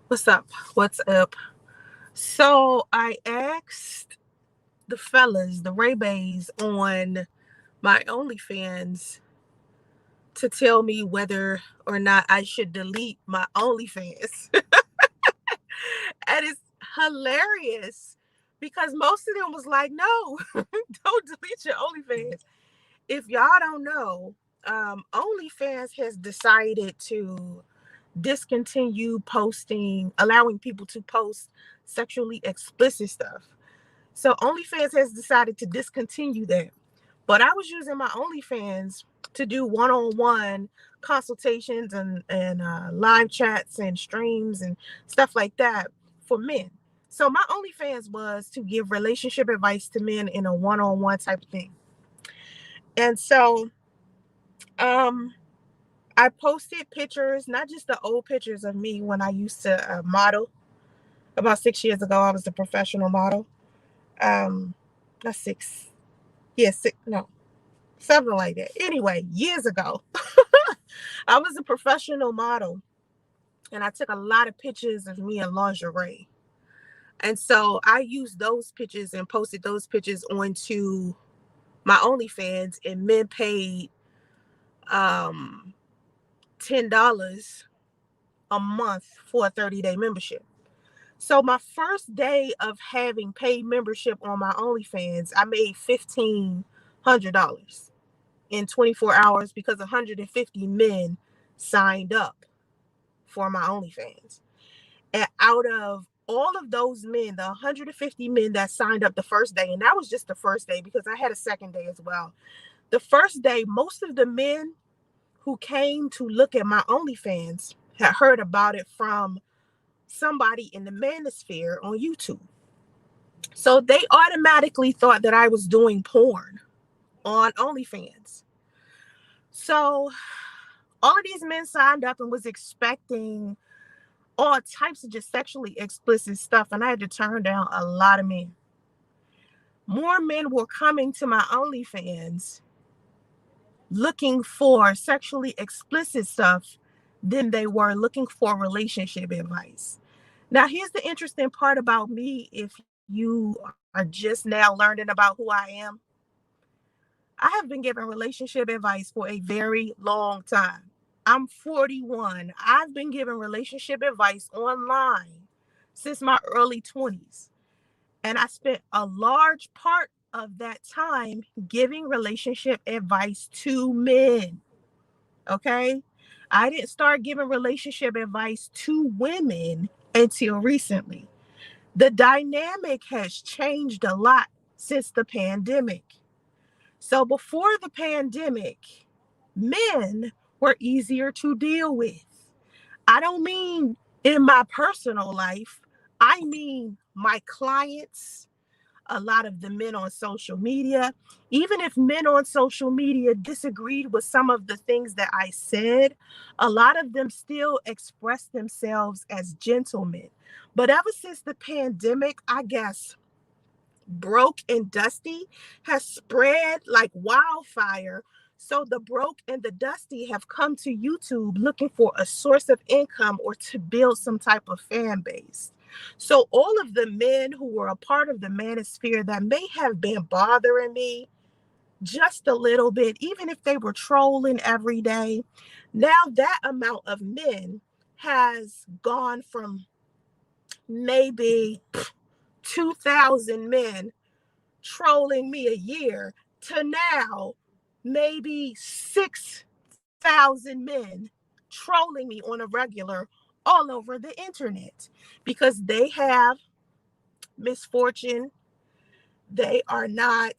What's up? What's up? So I asked the fellas, the Ray Bays on my OnlyFans to tell me whether or not I should delete my OnlyFans. And it's hilarious because most of them was like, no, don't delete your OnlyFans. If y'all don't know, OnlyFans has decided to discontinue posting, allowing people to post sexually explicit stuff. So OnlyFans has decided to discontinue that. But I was using my OnlyFans to do one-on-one consultations and live chats and streams and stuff like that for men. So my OnlyFans was to give relationship advice to men in a one-on-one type of thing. And so um I posted pictures, not just the old pictures of me when I used to model. About 6 years ago, I was a professional model. Um, not six, yeah, six, no, something like that. Anyway, years ago, I was a professional model, and I took a lot of pictures of me in lingerie. And so I used those pictures and posted those pictures onto my OnlyFans, and men paid um, $10 a month for a 30-day membership. So my first day of having paid membership on my OnlyFans, I made $1,500 in 24 hours because 150 men signed up for my OnlyFans. And out of all of those men, the 150 men that signed up the first day, and that was just the first day because I had a second day as well. The first day, most of the men who came to look at my OnlyFans had heard about it from somebody in the manosphere on YouTube. So they automatically thought that I was doing porn on OnlyFans. So all of these men signed up and was expecting all types of just sexually explicit stuff. And I had to turn down a lot of men. More men were coming to my OnlyFans looking for sexually explicit stuff than they were looking for relationship advice. Now, here's the interesting part about me if you are just now learning about who I am. I have been giving relationship advice for a very long time. I'm 41. I've been giving relationship advice online since my early 20s. And I spent a large part of that time giving relationship advice to men. Okay. I didn't start giving relationship advice to women until recently. The dynamic has changed a lot since the pandemic. So before the pandemic, men were easier to deal with. I don't mean in my personal life, I mean my clients, a lot of the men on social media. Even if men on social media disagreed with some of the things that I said, a lot of them still express themselves as gentlemen. But ever since the pandemic, I guess Broke and Dusty has spread like wildfire. So the Broke and the Dusty have come to YouTube looking for a source of income or to build some type of fan base. So all of the men who were a part of the manosphere that may have been bothering me just a little bit, even if they were trolling every day, now that amount of men has gone from maybe 2,000 men trolling me a year to now maybe 6,000 men trolling me on a regular all over the internet because they have misfortune. They are not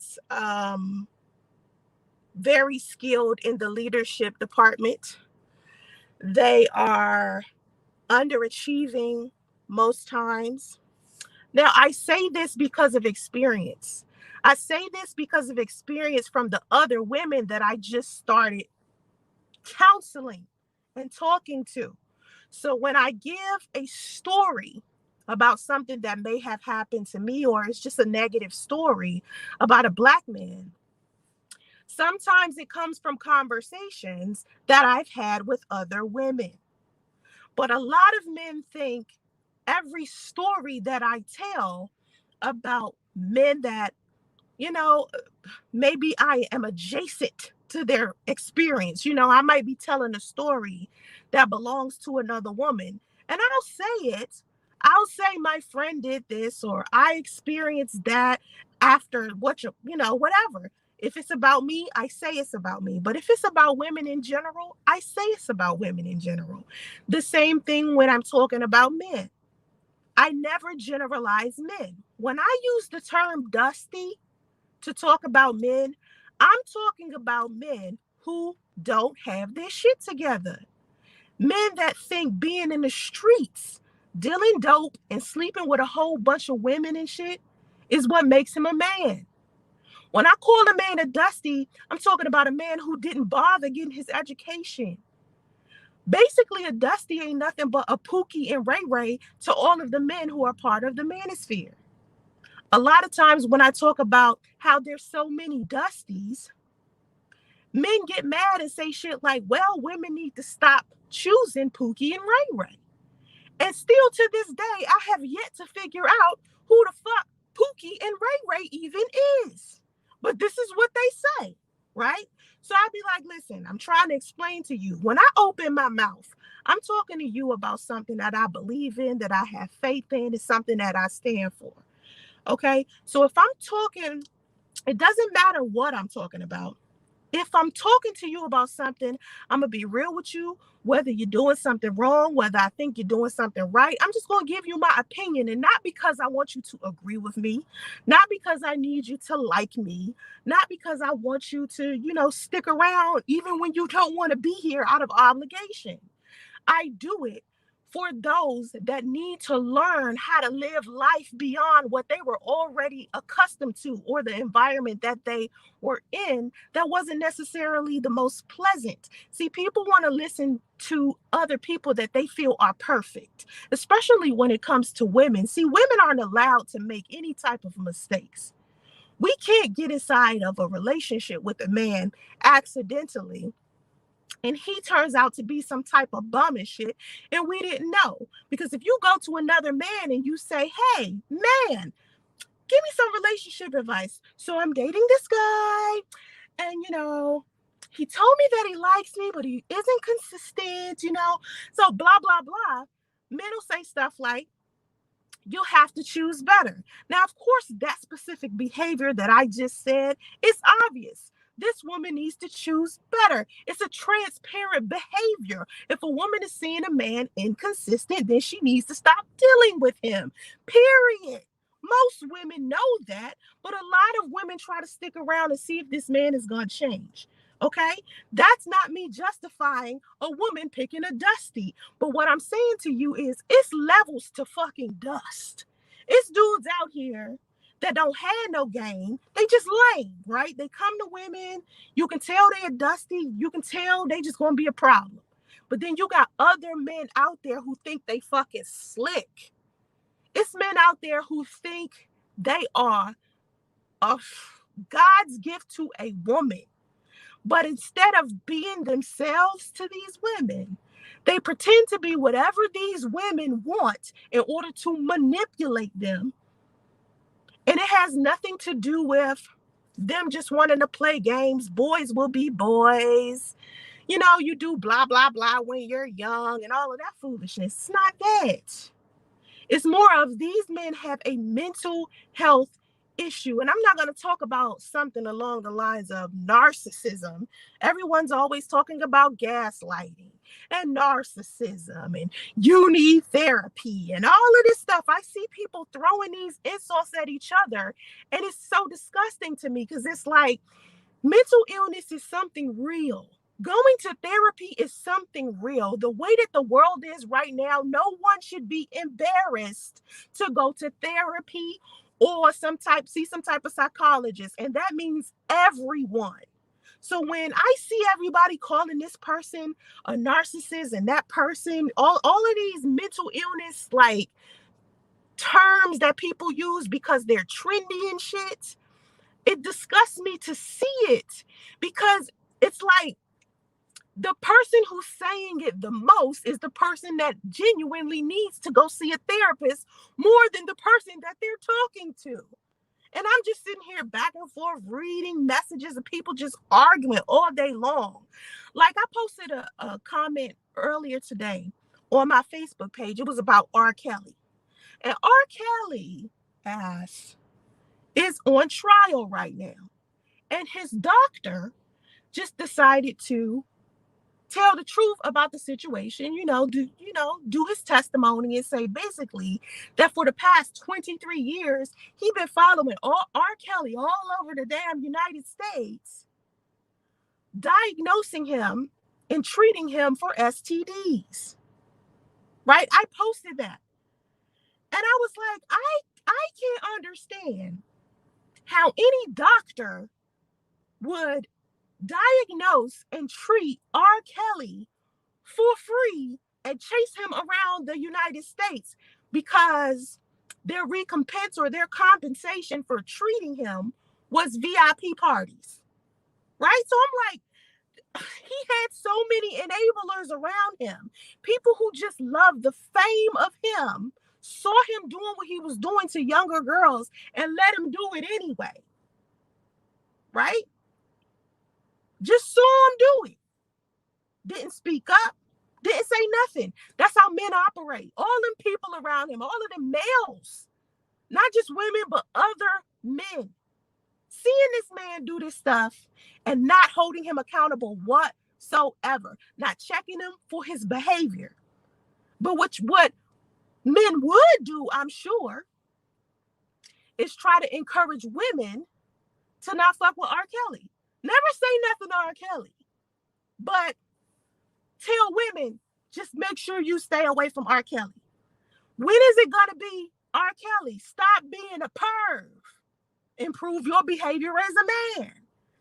very skilled in the leadership department. They are underachieving most times. Now, I say this because of experience. I say this because of experience from the other women that I just started counseling and talking to. So when I give a story about something that may have happened to me, or it's just a negative story about a Black man, sometimes it comes from conversations that I've had with other women. But a lot of men think every story that I tell about men that, you know, maybe I am adjacent to their experience. I might be telling a story that belongs to another woman, and I'll say it. I'll say my friend did this, or I experienced that after whatever. If it's about me, I say it's about me. But if it's about women in general, I say it's about women in general. The same thing when I'm talking about men. I never generalize men. When I use the term dusty to talk about men, I'm talking about men who don't have their shit together. Men that think being in the streets, dealing dope and sleeping with a whole bunch of women and shit is what makes him a man. When I call a man a dusty, I'm talking about a man who didn't bother getting his education. Basically, a dusty ain't nothing but a Pookie and Ray Ray to all of the men who are part of the manosphere. A lot of times when I talk about how there's so many dusties, men get mad and say shit like, well, women need to stop choosing Pookie and Ray Ray. And still to this day, I have yet to figure out who the fuck Pookie and Ray Ray even is. But this is what they say, right? So I'd be like, listen, I'm trying to explain to you. When I open my mouth, I'm talking to you about something that I believe in, that I have faith in, it's something that I stand for. Okay? So if I'm talking, it doesn't matter what I'm talking about. If I'm talking to you about something, I'm going to be real with you, whether you're doing something wrong, whether I think you're doing something right. I'm just going to give you my opinion, and not because I want you to agree with me, not because I need you to like me, not because I want you to, stick around even when you don't want to be here out of obligation. I do it for those that need to learn how to live life beyond what they were already accustomed to, or the environment that they were in that wasn't necessarily the most pleasant. See, people want to listen to other people that they feel are perfect, especially when it comes to women. See, women aren't allowed to make any type of mistakes. We can't get inside of a relationship with a man accidentally and he turns out to be some type of bum and shit, and we didn't know. Because if you go to another man and you say, hey, man, give me some relationship advice. So I'm dating this guy, and, he told me that he likes me, but he isn't consistent. So blah, blah, blah. Men will say stuff like, you have to choose better. Now, of course, that specific behavior that I just said is obvious. This woman needs to choose better. It's a transparent behavior. If a woman is seeing a man inconsistent, then she needs to stop dealing with him. Period. Most women know that, but a lot of women try to stick around and see if this man is going to change. Okay? That's not me justifying a woman picking a dusty. But what I'm saying to you is it's levels to fucking dust. It's dudes out here that don't have no game. They just lame, right? They come to women. You can tell they're dusty. You can tell they just gonna be a problem. But then you got other men out there who think they fucking slick. It's men out there who think they are a God's gift to a woman. But instead of being themselves to these women, they pretend to be whatever these women want in order to manipulate them. And it has nothing to do with them just wanting to play games. Boys will be boys. You do blah, blah, blah when you're young and all of that foolishness. It's not that. It's more of these men have a mental health issue. And I'm not going to talk about something along the lines of narcissism. Everyone's always talking about gaslighting and narcissism and you need therapy and all of this stuff. I see people throwing these insults at each other, and it's so disgusting to me because it's like mental illness is something real. Going to therapy is something real. The way that the world is right now, no one should be embarrassed to go to therapy or see some type of psychologist. And that means everyone. So when I see everybody calling this person a narcissist and that person, all of these mental illness like terms that people use because they're trendy and shit, it disgusts me to see it, because it's like the person who's saying it the most is the person that genuinely needs to go see a therapist more than the person that they're talking to. And I'm just sitting here back and forth reading messages of people just arguing all day long. Like I posted a comment earlier today on my Facebook page. It was about R. Kelly. And R. Kelly is on trial right now. And his doctor just decided to tell the truth about the situation, do his testimony and say basically that for the past 23 years, he been following R. Kelly all over the damn United States, diagnosing him and treating him for STDs. Right? I posted that. And I was like, I can't understand how any doctor would diagnose and treat R. Kelly for free and chase him around the United States because their recompense or their compensation for treating him was VIP parties. Right? So I'm like, he had so many enablers around him. People who just loved the fame of him, saw him doing what he was doing to younger girls and let him do it anyway. Right? Just saw him do it. Didn't speak up. Didn't say nothing. That's how men operate. All them people around him, all of them males, not just women, but other men, seeing this man do this stuff and not holding him accountable whatsoever, not checking him for his behavior. But what men would do, I'm sure, is try to encourage women to not fuck with R. Kelly. Never say nothing to R. Kelly, but tell women, just make sure you stay away from R. Kelly. When is it going to be R. Kelly? Stop being a perv. Improve your behavior as a man.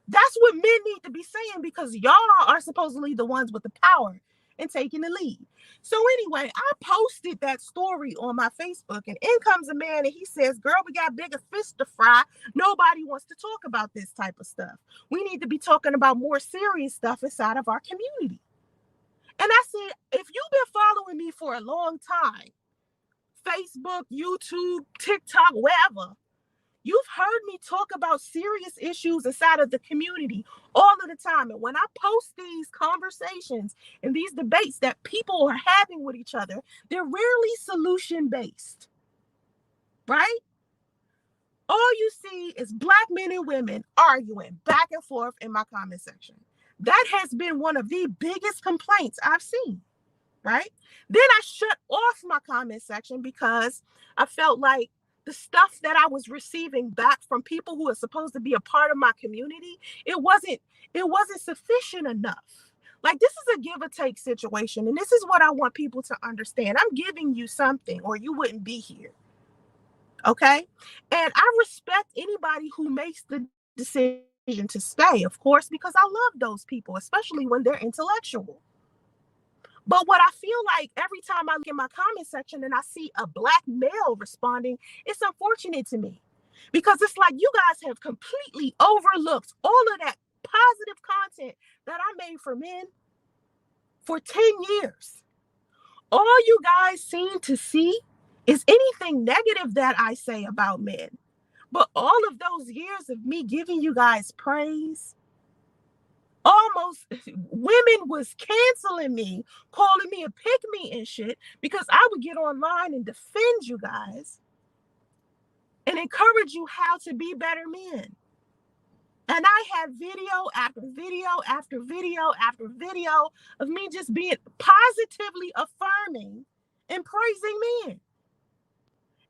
That's what men need to be saying because y'all are supposedly the ones with the power and taking the lead. So anyway, I posted that story on my Facebook and in comes a man and he says, girl, we got bigger fish to fry. Nobody wants to talk about this type of stuff. We need to be talking about more serious stuff inside of our community. And I said, if you've been following me for a long time, Facebook, YouTube, TikTok, wherever, you've heard me talk about serious issues inside of the community all of the time. And when I post these conversations and these debates that people are having with each other, they're rarely solution-based, right? All you see is Black men and women arguing back and forth in my comment section. That has been one of the biggest complaints I've seen, right? Then I shut off my comment section because I felt like the stuff that I was receiving back from people who are supposed to be a part of my community, it wasn't sufficient enough. Like, this is a give or take situation. And this is what I want people to understand. I'm giving you something or you wouldn't be here. Okay? And I respect anybody who makes the decision to stay, of course, because I love those people, especially when they're intellectual. But what I feel like every time I look in my comment section and I see a Black male responding, it's unfortunate to me because it's like you guys have completely overlooked all of that positive content that I made for men for 10 years. All you guys seem to see is anything negative that I say about men. But all of those years of me giving you guys praise, almost women was canceling me, calling me a pick-me and shit because I would get online and defend you guys and encourage you how to be better men. And I had video after video after video after video of me just being positively affirming and praising men.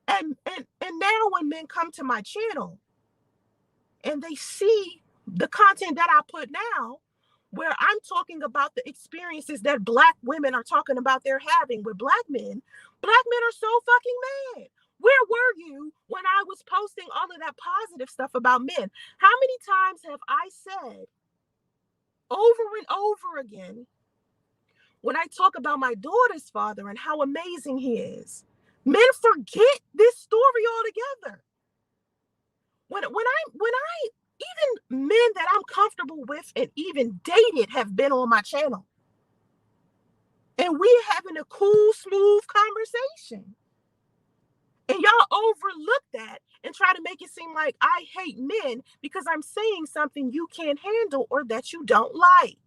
And now when men come to my channel and they see the content that I put now, where I'm talking about the experiences that Black women are talking about they're having with Black men are so fucking mad. Where were you when I was posting all of that positive stuff about men? How many times have I said over and over again when I talk about my daughter's father and how amazing he is? Men forget this story altogether. When I even men that I'm comfortable with and even dated have been on my channel. And we're having a cool, smooth conversation. And y'all overlook that and try to make it seem like I hate men because I'm saying something you can't handle or that you don't like.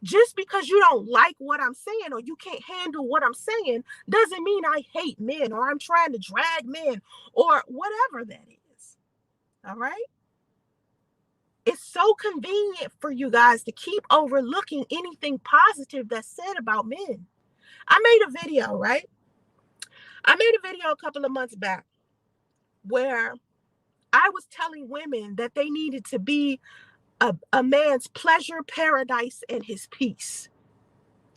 Just because you don't like what I'm saying or you can't handle what I'm saying doesn't mean I hate men or I'm trying to drag men or whatever that is. All right? It's so convenient for you guys to keep overlooking anything positive that's said about men. I made a video, right? I made a video a couple of months back where I was telling women that they needed to be a man's pleasure, paradise, and his peace.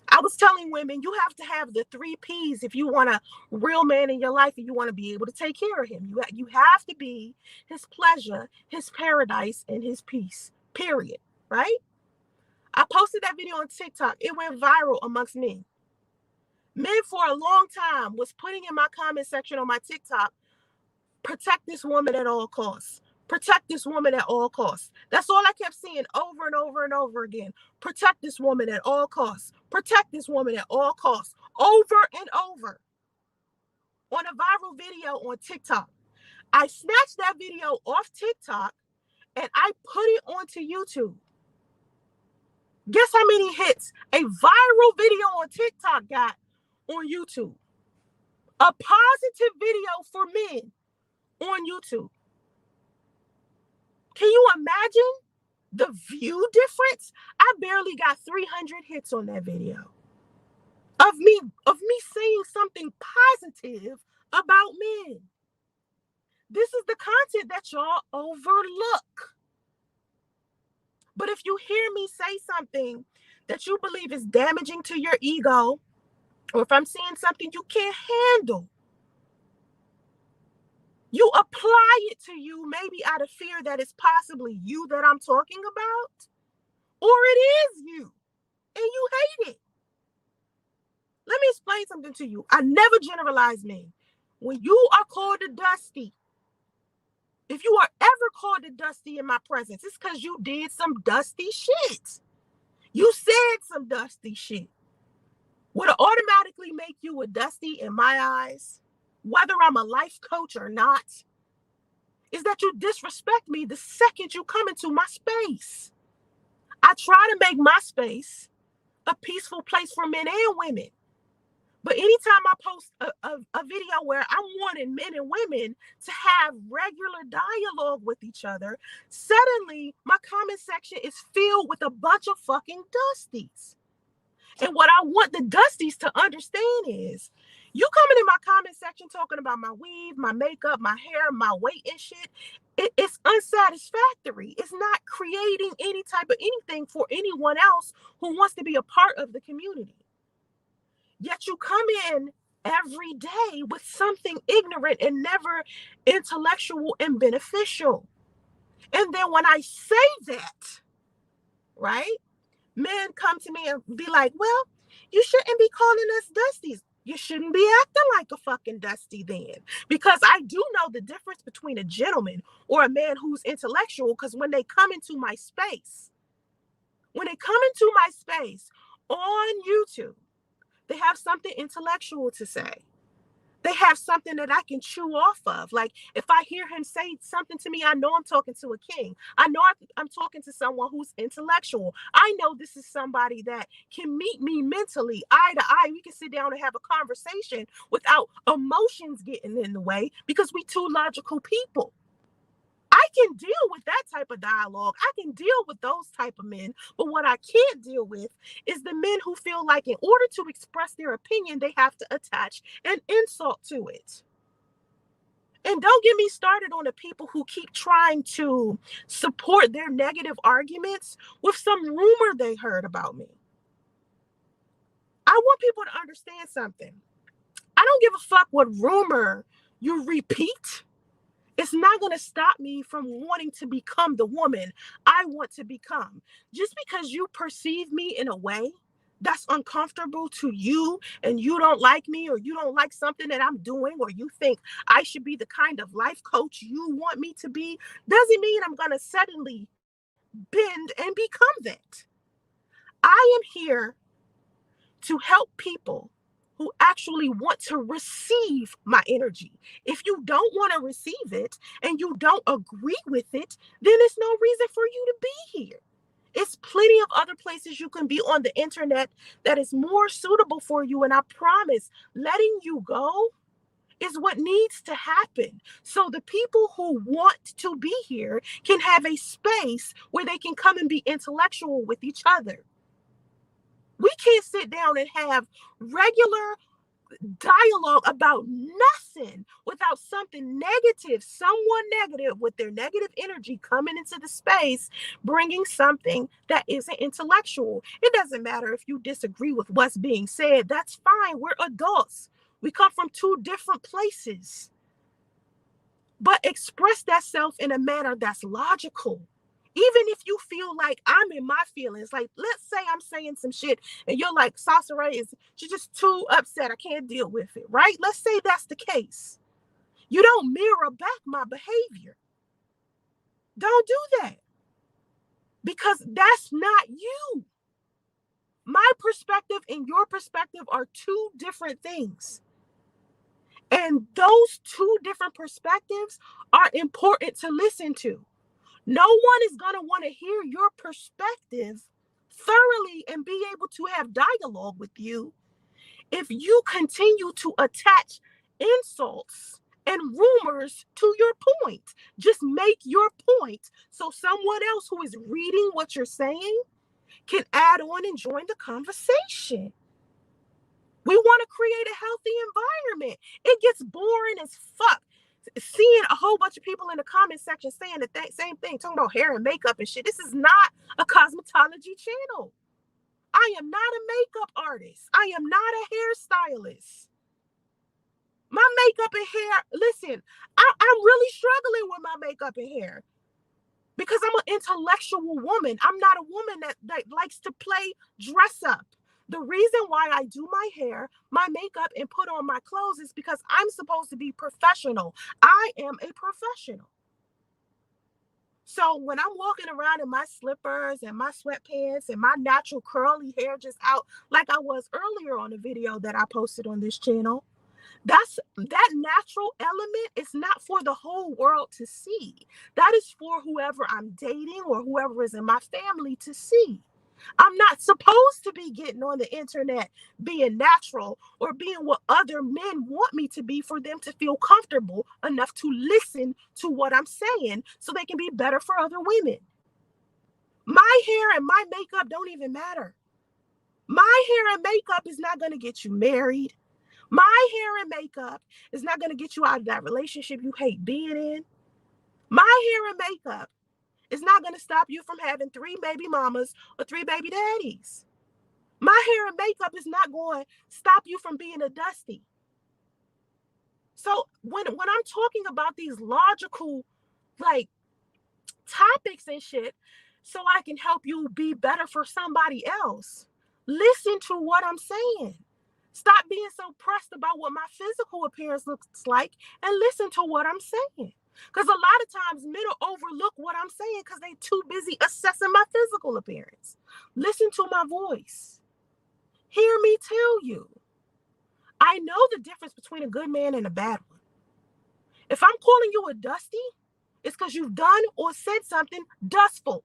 I was telling women you have to have the 3 P's if you want a real man in your life and you want to be able to take care of him. You have to be his pleasure, his paradise, and his peace, period, right? I posted that video on TikTok. It went viral amongst men. Men for a long time was putting in my comment section on my TikTok, protect this woman at all costs. Protect this woman at all costs. That's all I kept seeing over and over and over again. Protect this woman at all costs. Protect this woman at all costs. Over and over. On a viral video on TikTok. I snatched that video off TikTok and I put it onto YouTube. Guess how many hits a viral video on TikTok got on YouTube? A positive video for men on YouTube. Can you imagine the view difference? I barely got 300 hits on that video of me saying something positive about men. This is the content that y'all overlook. But if you hear me say something that you believe is damaging to your ego, or if I'm saying something you can't handle, you apply it to you maybe out of fear that it's possibly you that I'm talking about, or it is you, and you hate it. Let me explain something to you. I never generalize men. When you are called a dusty, if you are ever called a dusty in my presence, it's because you did some dusty shit. You said some dusty shit. Would it automatically make you a dusty in my eyes, whether I'm a life coach or not, is that you disrespect me the second you come into my space. I try to make my space a peaceful place for men and women. But anytime I post a video where I'm wanting men and women to have regular dialogue with each other, suddenly my comment section is filled with a bunch of fucking dusties. And what I want the dusties to understand is, you coming in my comment section talking about my weave, my makeup, my hair, my weight and shit, it's unsatisfactory. It's not creating any type of anything for anyone else who wants to be a part of the community. Yet you come in every day with something ignorant and never intellectual and beneficial. And then when I say that, right, men come to me and be like, well, you shouldn't be calling us dusties. You shouldn't be acting like a fucking dusty then. Because I do know the difference between a gentleman or a man who's intellectual, because when they come into my space on YouTube, they have something intellectual to say. They have something that I can chew off of. Like if I hear him say something to me, I know I'm talking to a king. I know I'm talking to someone who's intellectual. I know this is somebody that can meet me mentally, eye to eye. We can sit down and have a conversation without emotions getting in the way because we two logical people. I can deal with that type of dialogue. I can deal with those type of men. But what I can't deal with is the men who feel like in order to express their opinion, they have to attach an insult to it. And don't get me started on the people who keep trying to support their negative arguments with some rumor they heard about me. I want people to understand something. I don't give a fuck what rumor you repeat. It's not going to stop me from wanting to become the woman I want to become. Just because you perceive me in a way that's uncomfortable to you and you don't like me or you don't like something that I'm doing or you think I should be the kind of life coach you want me to be, doesn't mean I'm going to suddenly bend and become that. I am here to help people who actually want to receive my energy. If you don't want to receive it and you don't agree with it, then it's no reason for you to be here. It's plenty of other places you can be on the internet that is more suitable for you. And I promise, letting you go is what needs to happen. So the people who want to be here can have a space where they can come and be intellectual with each other. We can't sit down and have regular dialogue about nothing without something negative, someone negative with their negative energy coming into the space, bringing something that isn't intellectual. It doesn't matter if you disagree with what's being said. That's fine. We're adults. We come from two different places. But express that self in a manner that's logical. Even if you feel like I'm in my feelings, like let's say I'm saying some shit and you're like, Soncerae she's just too upset. I can't deal with it, right? Let's say that's the case. You don't mirror back my behavior. Don't do that. Because that's not you. My perspective and your perspective are two different things. And those two different perspectives are important to listen to. No one is going to want to hear your perspective thoroughly and be able to have dialogue with you if you continue to attach insults and rumors to your point. Just make your point so someone else who is reading what you're saying can add on and join the conversation. We want to create a healthy environment. It gets boring as fuck seeing a whole bunch of people in the comment section saying the same thing, talking about hair and makeup and shit. This is not a cosmetology channel. I am not a makeup artist. I am not a hairstylist. My makeup and hair, listen, I'm really struggling with my makeup and hair because I'm an intellectual woman. I'm not a woman that likes to play dress up. The reason why I do my hair, my makeup, and put on my clothes is because I'm supposed to be professional. I am a professional. So when I'm walking around in my slippers and my sweatpants and my natural curly hair just out like I was earlier on the video that I posted on this channel, that natural element is not for the whole world to see. That is for whoever I'm dating or whoever is in my family to see. I'm not supposed to be getting on the internet being natural or being what other men want me to be for them to feel comfortable enough to listen to what I'm saying so they can be better for other women. My hair and my makeup don't even matter. My hair and makeup is not going to get you married. My hair and makeup is not going to get you out of that relationship you hate being in. My hair and makeup is not going to stop you from having 3 baby mamas or 3 baby daddies. My hair and makeup is not going to stop you from being a Dusty. So when I'm talking about these logical like topics and shit, so I can help you be better for somebody else, listen to what I'm saying. Stop being so pressed about what my physical appearance looks like and listen to what I'm saying. Because a lot of times men will overlook what I'm saying because they're too busy assessing my physical appearance. Listen to my voice. Hear me tell you. I know the difference between a good man and a bad one. If I'm calling you a Dusty, it's because you've done or said something dustful.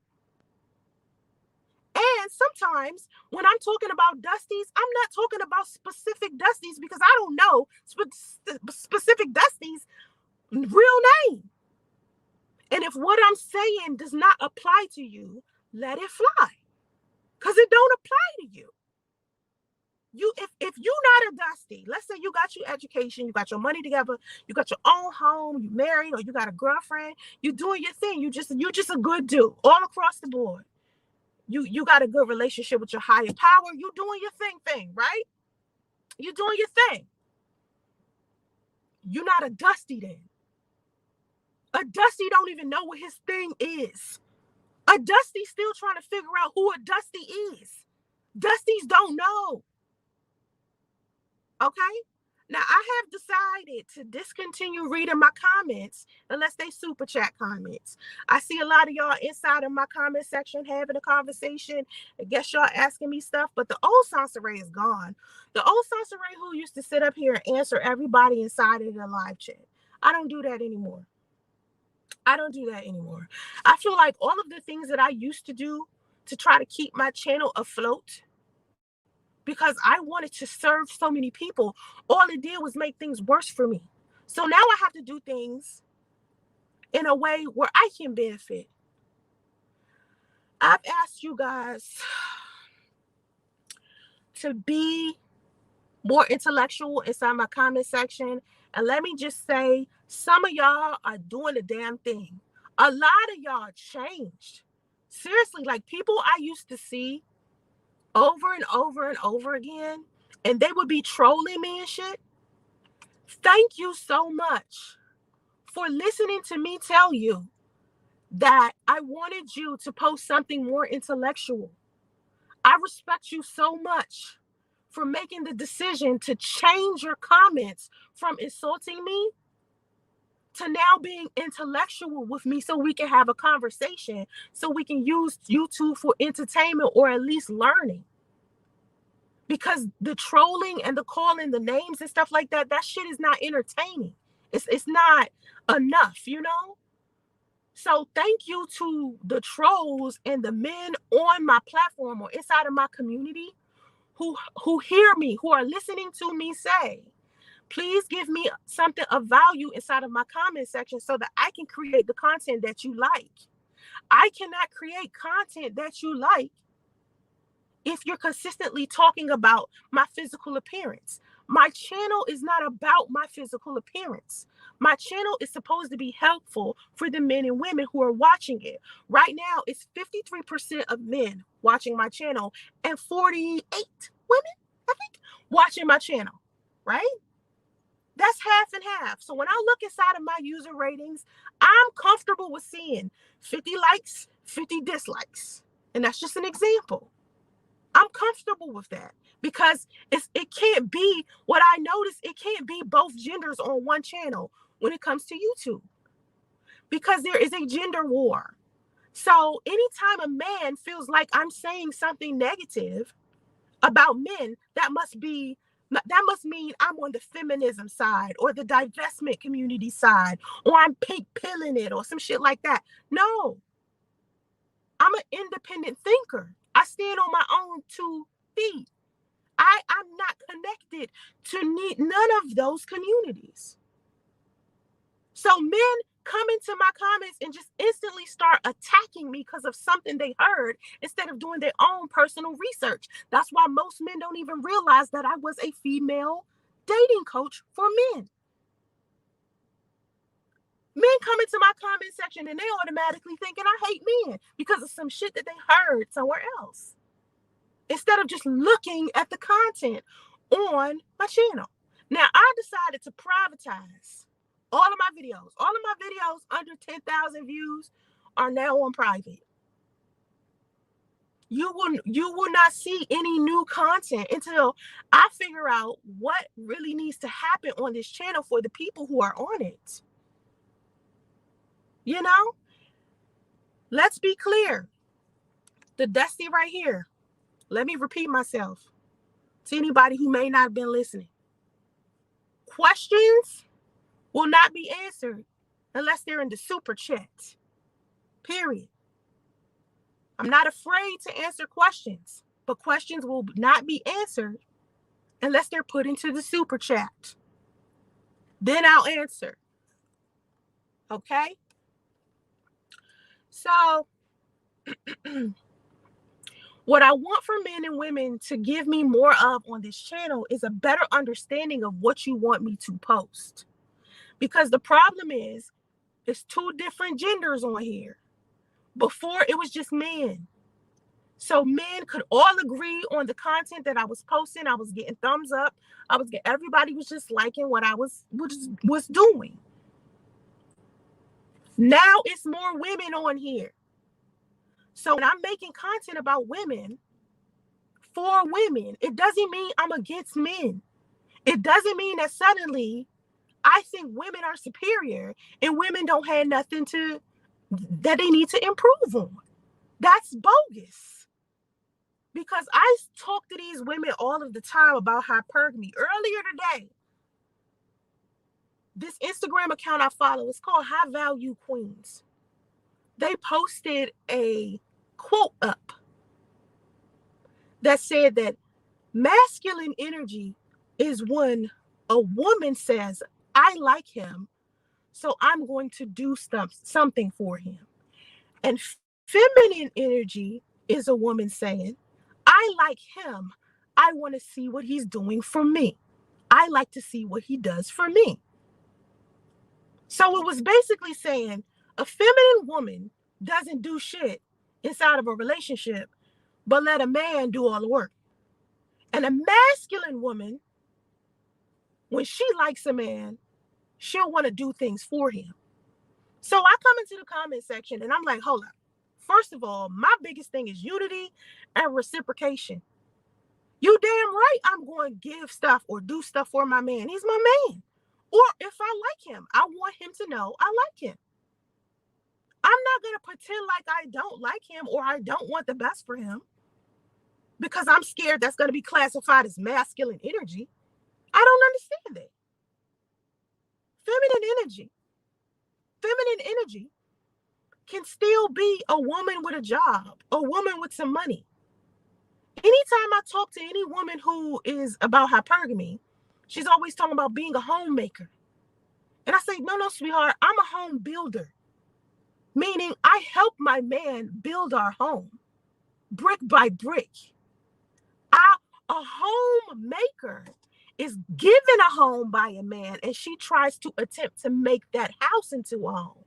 And sometimes when I'm talking about Dusties, I'm not talking about specific Dusties because I don't know specific Dusties' real name. And if what I'm saying does not apply to you, let it fly. Because it don't apply to you. If you're not a Dusty, let's say you got your education, you got your money together, you got your own home, you married, or you got a girlfriend, you doing your thing. You're just a good dude all across the board. You got a good relationship with your higher power. You doing your thing, right? You doing your thing. You're not a Dusty then. A Dusty don't even know what his thing is. A Dusty still trying to figure out who a Dusty is. Dusties don't know. Okay? Now, I have decided to discontinue reading my comments unless they super chat comments. I see a lot of y'all inside of my comment section having a conversation. I guess y'all asking me stuff, but the old Soncerae is gone. The old Soncerae who used to sit up here and answer everybody inside of the live chat. I don't do that anymore. I don't do that anymore. I feel like all of the things that I used to do to try to keep my channel afloat, because I wanted to serve so many people, all it did was make things worse for me. So now I have to do things in a way where I can benefit. I've asked you guys to be more intellectual inside my comment section. And let me just say, some of y'all are doing the damn thing. A lot of y'all changed. Seriously, like people I used to see over and over and over again, and they would be trolling me and shit. Thank you so much for listening to me tell you that I wanted you to post something more intellectual. I respect you so much for making the decision to change your comments from insulting me to now being intellectual with me so we can have a conversation, so we can use YouTube for entertainment or at least learning. Because the trolling and the calling the names and stuff like that, that shit is not entertaining. It's not enough, you know? So thank you to the trolls and the men on my platform or inside of my community who hear me, who are listening to me say, please give me something of value inside of my comment section so that I can create the content that you like. I cannot create content that you like if you're consistently talking about my physical appearance. My channel is not about my physical appearance. My channel is supposed to be helpful for the men and women who are watching it. Right now, it's 53% of men watching my channel and 48 women, I think, watching my channel, right? That's half and half. So when I look inside of my user ratings, I'm comfortable with seeing 50 likes, 50 dislikes. And that's just an example. I'm comfortable with that because it can't be what I noticed. It can't be both genders on one channel when it comes to YouTube, because there is a gender war. So anytime a man feels like I'm saying something negative about men, that must mean I'm on the feminism side or the divestment community side, or I'm pink pilling it or some shit like that. No, I'm an independent thinker. I stand on my own 2 feet. I'm not connected to none of those communities. So men come into my comments and just instantly start attacking me because of something they heard instead of doing their own personal research. That's why most men don't even realize that I was a female dating coach for men. Men come into my comment section and they automatically thinking I hate men because of some shit that they heard somewhere else, instead of just looking at the content on my channel. Now, I decided to privatize all of my videos. All of my videos under 10,000 views are now on private. You will not see any new content until I figure out what really needs to happen on this channel for the people who are on it. You know? Let's be clear. The Dusty right here. Let me repeat myself to anybody who may not have been listening. Questions will not be answered unless they're in the super chat. Period. I'm not afraid to answer questions, but questions will not be answered unless they're put into the super chat. Then I'll answer. Okay? So, what I want for men and women to give me more of on this channel is a better understanding of what you want me to post. Because the problem is, it's 2 different genders on here. Before, it was just men. So men could all agree on the content that I was posting. I was getting thumbs up. Everybody was just liking what I was doing. Now it's more women on here. So when I'm making content about women, for women, it doesn't mean I'm against men. It doesn't mean that suddenly I think women are superior and women don't have nothing that they need to improve on. That's bogus. Because I talk to these women all of the time about hypergamy. Earlier today, this Instagram account I follow is called High Value Queens. They posted a quote up that said that masculine energy is when a woman says, I like him, so I'm going to do something for him. And feminine energy is a woman saying, I like him. I want to see what he's doing for me. I like to see what he does for me. So it was basically saying a feminine woman doesn't do shit inside of a relationship, but let a man do all the work. And a masculine woman, when she likes a man, she'll want to do things for him. So I come into the comment section and I'm like, hold up. First of all, my biggest thing is unity and reciprocation. You damn right I'm going to give stuff or do stuff for my man. He's my man. Or if I like him, I want him to know I like him. I'm not going to pretend like I don't like him or I don't want the best for him because I'm scared that's going to be classified as masculine energy. I don't understand it. Feminine energy can still be a woman with a job, a woman with some money. Anytime I talk to any woman who is about hypergamy, she's always talking about being a homemaker. And I say, no, sweetheart, I'm a home builder. Meaning I help my man build our home, brick by brick. A homemaker is given a home by a man and she tries to attempt to make that house into a home.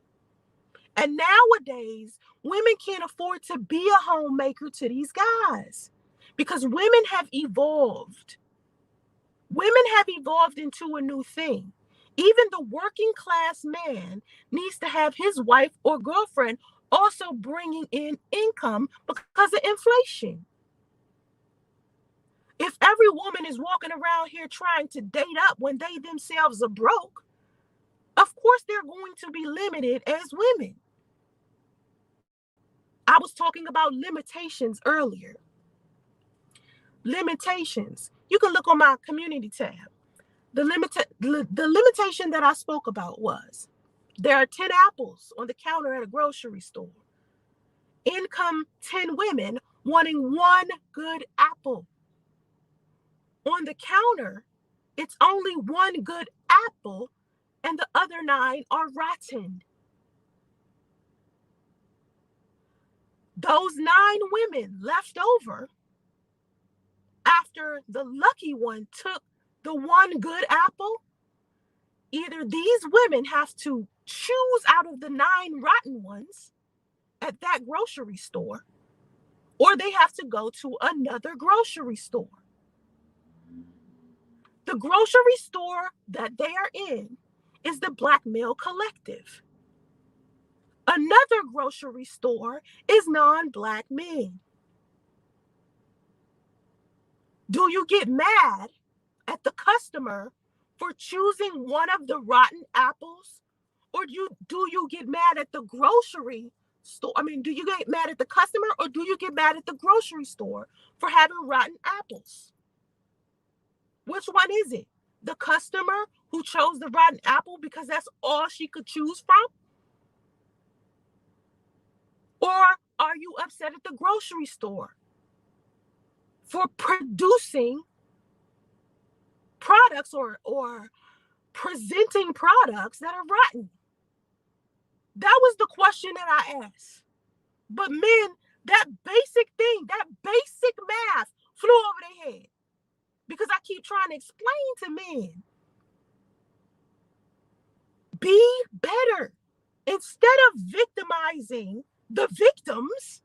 And nowadays, women can't afford to be a homemaker to these guys because women have evolved. Women have evolved into a new thing. Even the working class man needs to have his wife or girlfriend also bringing in income because of inflation. If every woman is walking around here trying to date up when they themselves are broke, of course they're going to be limited as women. I was talking about limitations earlier. Limitations. You can look on my community tab. The limitation that I spoke about was there are 10 apples on the counter at a grocery store. Income 10 women wanting one good apple. On the counter, it's only one good apple and the other 9 are rotten. Those 9 women left over after the lucky one took the one good apple, either these women have to choose out of the 9 rotten ones at that grocery store, or they have to go to another grocery store. The grocery store that they are in is the Black Male Collective. Another grocery store is non-Black men. Do you get mad at the customer for choosing one of the rotten apples? Or do you get mad at the grocery store? Do you get mad at the customer or do you get mad at the grocery store for having rotten apples? Which one is it? The customer who chose the rotten apple because that's all she could choose from? Or are you upset at the grocery store for producing products or presenting products that are rotten? That was the question that I asked. But men, that basic thing, that basic math flew over their head. Because I keep trying to explain to men, be better. Instead of victimizing the victims,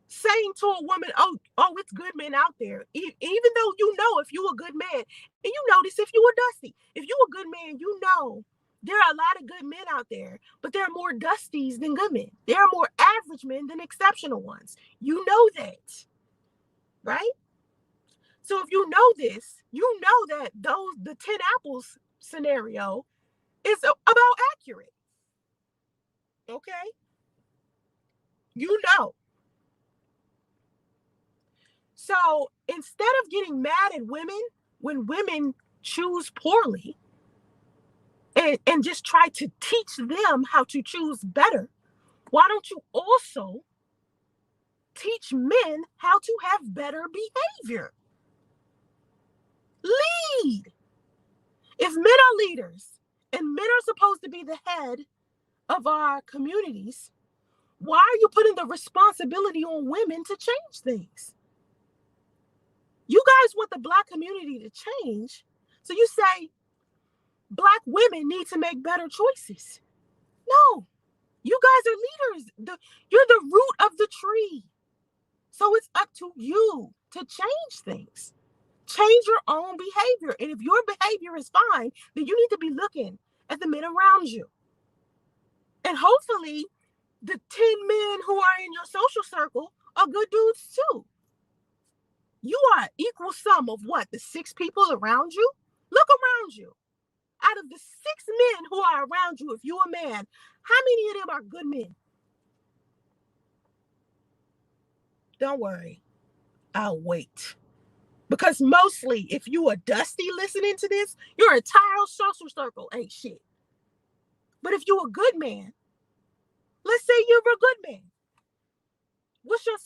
saying to a woman, oh, it's good men out there. Even though you know if you're a good man, and you notice if you a Dusty, if you're a good man, you know there are a lot of good men out there, but there are more Dusties than good men. There are more average men than exceptional ones. You know that, right? So if you know this, you know that the 10 apples scenario is about accurate. Okay? You know. So instead of getting mad at women when women choose poorly and just try to teach them how to choose better, why don't you also teach men how to have better behavior? Lead. If men are leaders and men are supposed to be the head of our communities, why are you putting the responsibility on women to change things? You guys want the Black community to change, so you say Black women need to make better choices. No, you guys are leaders. You're the root of the tree. So it's up to you to change things. Change your own behavior. And if your behavior is fine, then you need to be looking at the men around you. And hopefully, the 10 men who are in your social circle are good dudes too. You are an equal sum of what? The 6 people around you? Look around you. Out of the 6 men who are around you, if you're a man, how many of them are good men? Don't worry. I'll wait. Because mostly, if you a Dusty listening to this, your entire social circle ain't shit. But if you're a good man, let's say you're a good man, what's your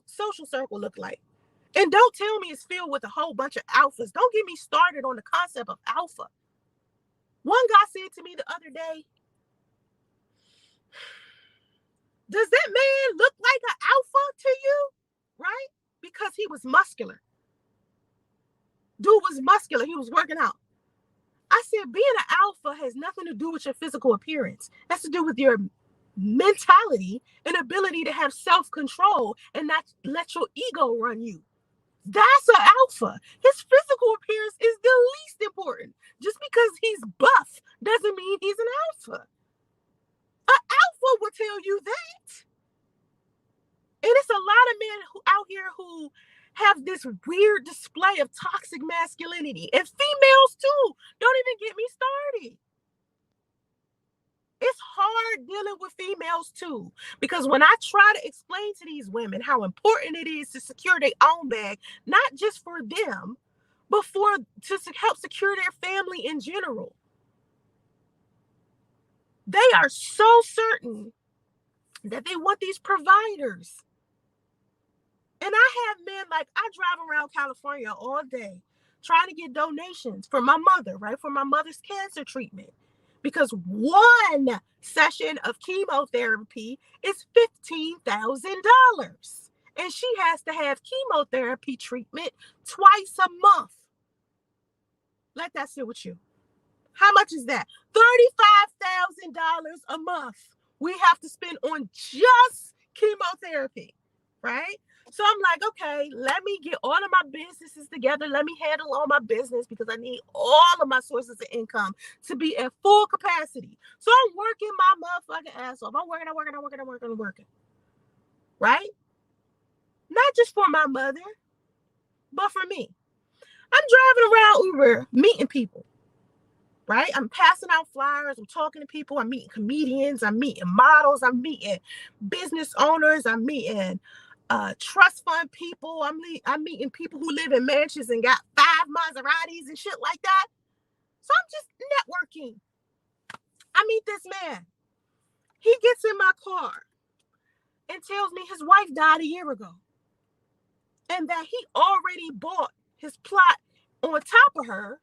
social circle look like? And don't tell me it's filled with a whole bunch of alphas. Don't get me started on the concept of alpha. One guy said to me the other day, does that man look like an alpha to you? Right? Because he was muscular. Dude was muscular. He was working out. I said, being an alpha has nothing to do with your physical appearance. It has to do with your mentality and ability to have self-control and not let your ego run you. That's an alpha. His physical appearance is the least important. Just because he's buff doesn't mean he's an alpha. An alpha will tell you that. And it's a lot of men out here who have this weird display of toxic masculinity. And females too. Don't even get me started. It's hard dealing with females too. Because when I try to explain to these women how important it is to secure their own bag, not just for them, but to help secure their family in general, they are so certain that they want these providers. And I have men, like, I drive around California all day trying to get donations for my mother, right? For my mother's cancer treatment. Because one session of chemotherapy is $15,000. And she has to have chemotherapy treatment twice a month. Let that sit with you. How much is that? $35,000 a month we have to spend on just chemotherapy, right? So I'm like, okay, let me get all of my businesses together. Let me handle all my business because I need all of my sources of income to be at full capacity. So I'm working my motherfucking ass off. I'm working. Right? Not just for my mother, but for me. I'm driving around Uber, meeting people. Right? I'm passing out flyers. I'm talking to people. I'm meeting comedians. I'm meeting models. I'm meeting business owners. I'm meeting trust fund people. I'm meeting people who live in mansions and got 5 Maseratis and shit like that. So I'm just networking. I meet this man. He gets in my car and tells me his wife died a year ago and that he already bought his plot on top of her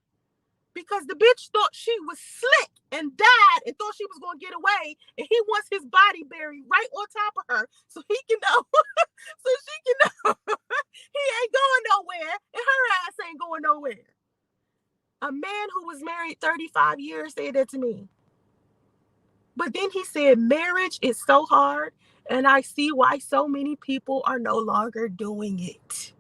because the bitch thought she was slick and died and thought she was going to get away. And he wants his body buried right on top of her so he can know, so she can know he ain't going nowhere and her ass ain't going nowhere. A man who was married 35 years said that to me. But then he said, marriage is so hard and I see why so many people are no longer doing it.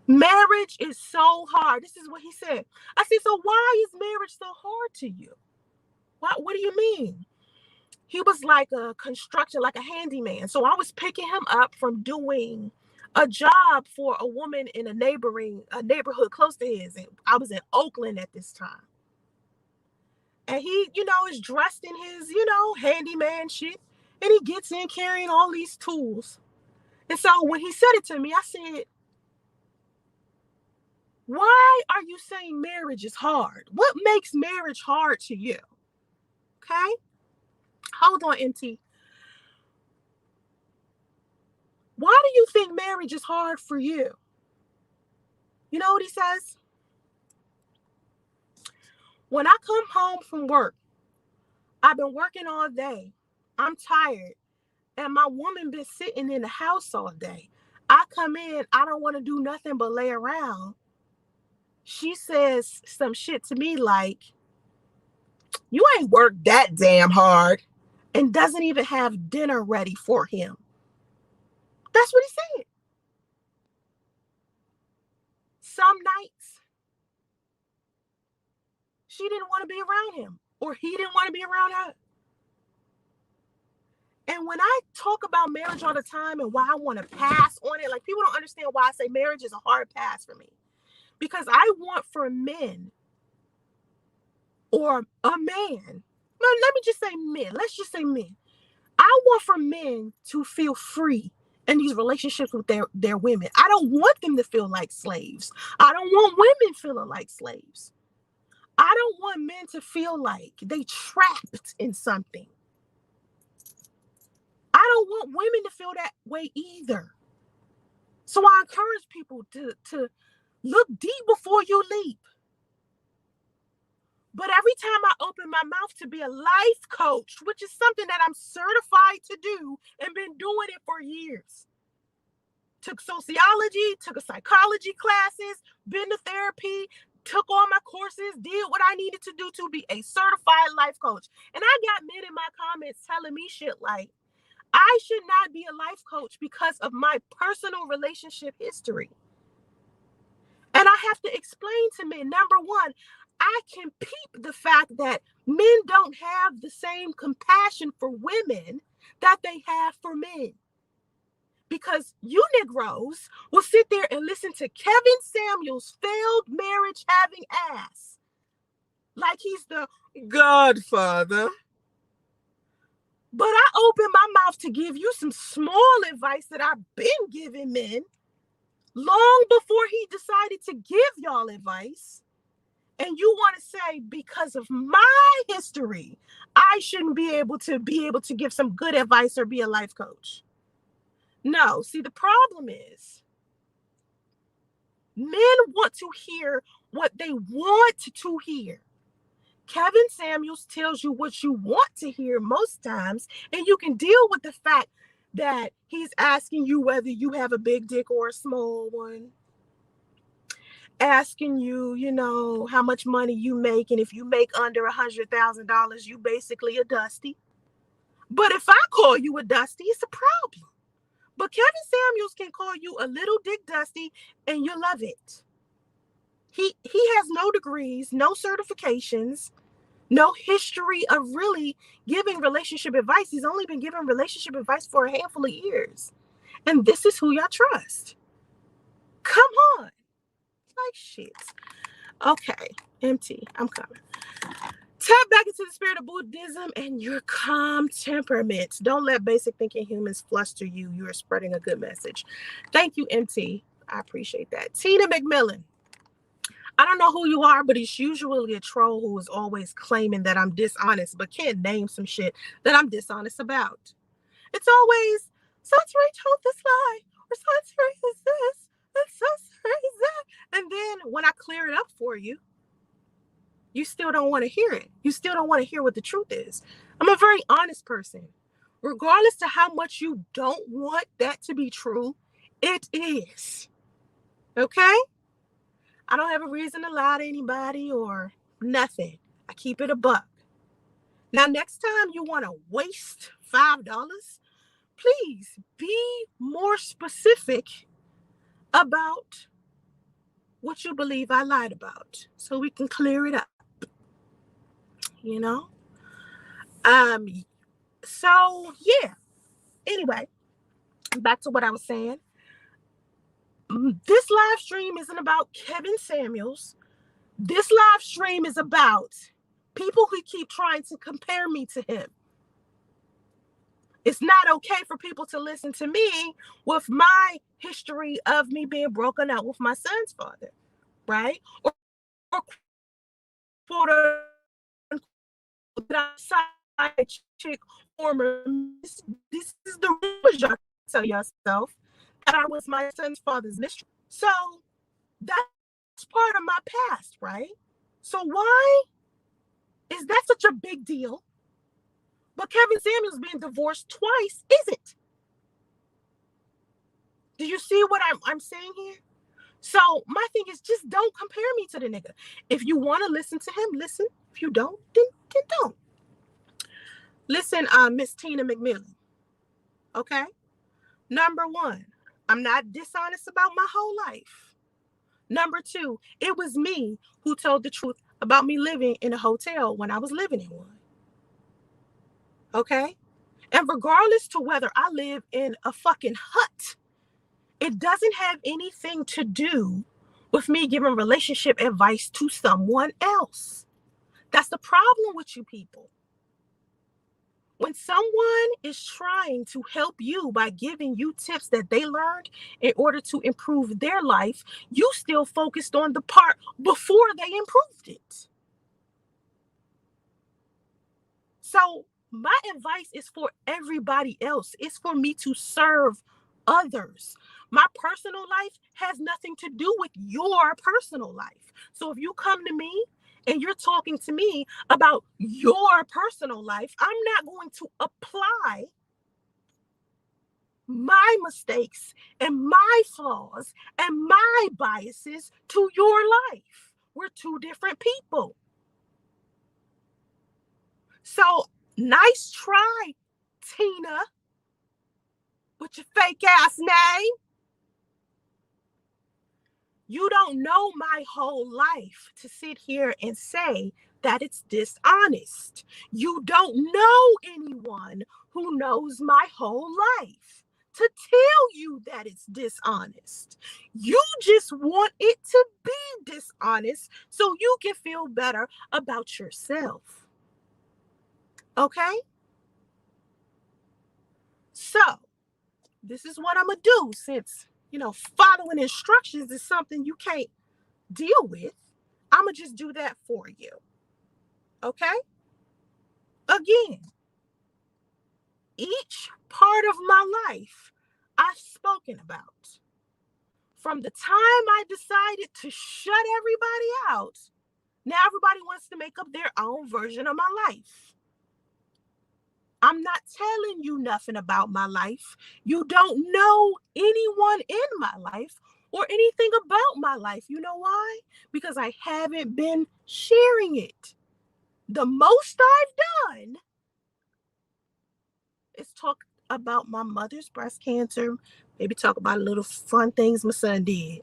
Marriage is so hard. This is what he said. I said, so why is marriage so hard to you? What do you mean? He was like a construction, like a handyman. So I was picking him up from doing a job for a woman in a neighborhood close to his. And I was in Oakland at this time. And he, is dressed in his, handyman shit. And he gets in carrying all these tools. And so when he said it to me, I said, why are you saying marriage is hard? What makes marriage hard to you? Okay? Hold on, MT. Why do you think marriage is hard for you? You know what he says? When I come home from work, I've been working all day. I'm tired. And my woman been sitting in the house all day. I come in, I don't want to do nothing but lay around. She says some shit to me like, you ain't worked that damn hard, and doesn't even have dinner ready for him. That's what he said. Some nights, she didn't want to be around him, or he didn't want to be around her. And when I talk about marriage all the time and why I want to pass on it, like, people don't understand why I say marriage is a hard pass for me. Because I want for men, or a man, let me just say men, let's just say men. I want for men to feel free in these relationships with their women. I don't want them to feel like slaves. I don't want women feeling like slaves. I don't want men to feel like they trapped in something. I don't want women to feel that way either. So I encourage people to look deep before you leap. But every time I open my mouth to be a life coach, which is something that I'm certified to do and been doing it for years, took sociology, took a psychology classes, been to therapy, took all my courses, did what I needed to do to be a certified life coach. And I got men in my comments telling me shit like, I should not be a life coach because of my personal relationship history. And I have to explain to men, number one, I can peep the fact that men don't have the same compassion for women that they have for men. Because you Negroes will sit there and listen to Kevin Samuels' failed marriage having ass like he's the godfather. But I open my mouth to give you some small advice that I've been giving men long before he decided to give y'all advice. And you want to say, because of my history, I shouldn't be able to give some good advice or be a life coach. No, see, the problem is men want to hear what they want to hear. Kevin Samuels tells you what you want to hear most times, and you can deal with the fact that he's asking you whether you have a big dick or a small one. Asking you, how much money you make, and if you make under $100,000, you basically a Dusty. But if I call you a Dusty, it's a problem. But Kevin Samuels can call you a little dick Dusty, and you love it. He has no degrees, no certifications, no history of really giving relationship advice. He's only been giving relationship advice for a handful of years, and this is who y'all trust. Come on. Like shit. Okay, MT, I'm coming. Tap back into the spirit of Buddhism and your calm temperament. Don't let basic thinking humans fluster you. You are spreading a good message. Thank you, MT. I appreciate that. Tina McMillan. I don't know who you are, but it's usually a troll who is always claiming that I'm dishonest, but can't name some shit that I'm dishonest about. It's always, Soncerae told this lie, or Soncerae is this, and Soncerae is that. And then when I clear it up for you, you still don't want to hear it. You still don't want to hear what the truth is. I'm a very honest person. Regardless to how much you don't want that to be true, it is. Okay? I don't have a reason to lie to anybody or nothing. I keep it a buck. Now, next time you want to waste $5, please be more specific about what you believe I lied about so we can clear it up. So yeah. Anyway, back to what I was saying. This live stream isn't about Kevin Samuels. This live stream is about people who keep trying to compare me to him. It's not okay for people to listen to me with my history of me being broken up with my son's father, right? Or quote unquote, side chick former. This is the rumors y'all tell yourself, that I was my son's father's mistress. So that's part of my past, right? So why is that such a big deal? But Kevin Samuels being divorced twice isn't. Do you see what I'm saying here? So my thing is, just don't compare me to the nigga. If you want to listen to him, listen. If you don't, then don't. Listen, Miss Tina McMillan. Okay? Number one, I'm not dishonest about my whole life. Number two, it was me who told the truth about me living in a hotel when I was living in one. Okay? And regardless to whether I live in a fucking hut, it doesn't have anything to do with me giving relationship advice to someone else. That's the problem with you people. When someone is trying to help you by giving you tips that they learned in order to improve their life, you still focused on the part before they improved it. So my advice is for everybody else. It's for me to serve others. My personal life has nothing to do with your personal life. So if you come to me and you're talking to me about your personal life, I'm not going to apply my mistakes and my flaws and my biases to your life. We're two different people. So nice try, Tina, with your fake ass name. You don't know my whole life to sit here and say that it's dishonest. You don't know anyone who knows my whole life to tell you that it's dishonest. You just want it to be dishonest so you can feel better about yourself. Okay? So, this is what I'm going to do since, following instructions is something you can't deal with. I'm going to just do that for you. Okay? Again, each part of my life I've spoken about. From the time I decided to shut everybody out, now everybody wants to make up their own version of my life. I'm not telling you nothing about my life. You don't know anyone in my life or anything about my life. You know why? Because I haven't been sharing it. The most I've done is talk about my mother's breast cancer, maybe talk about a little fun things my son did.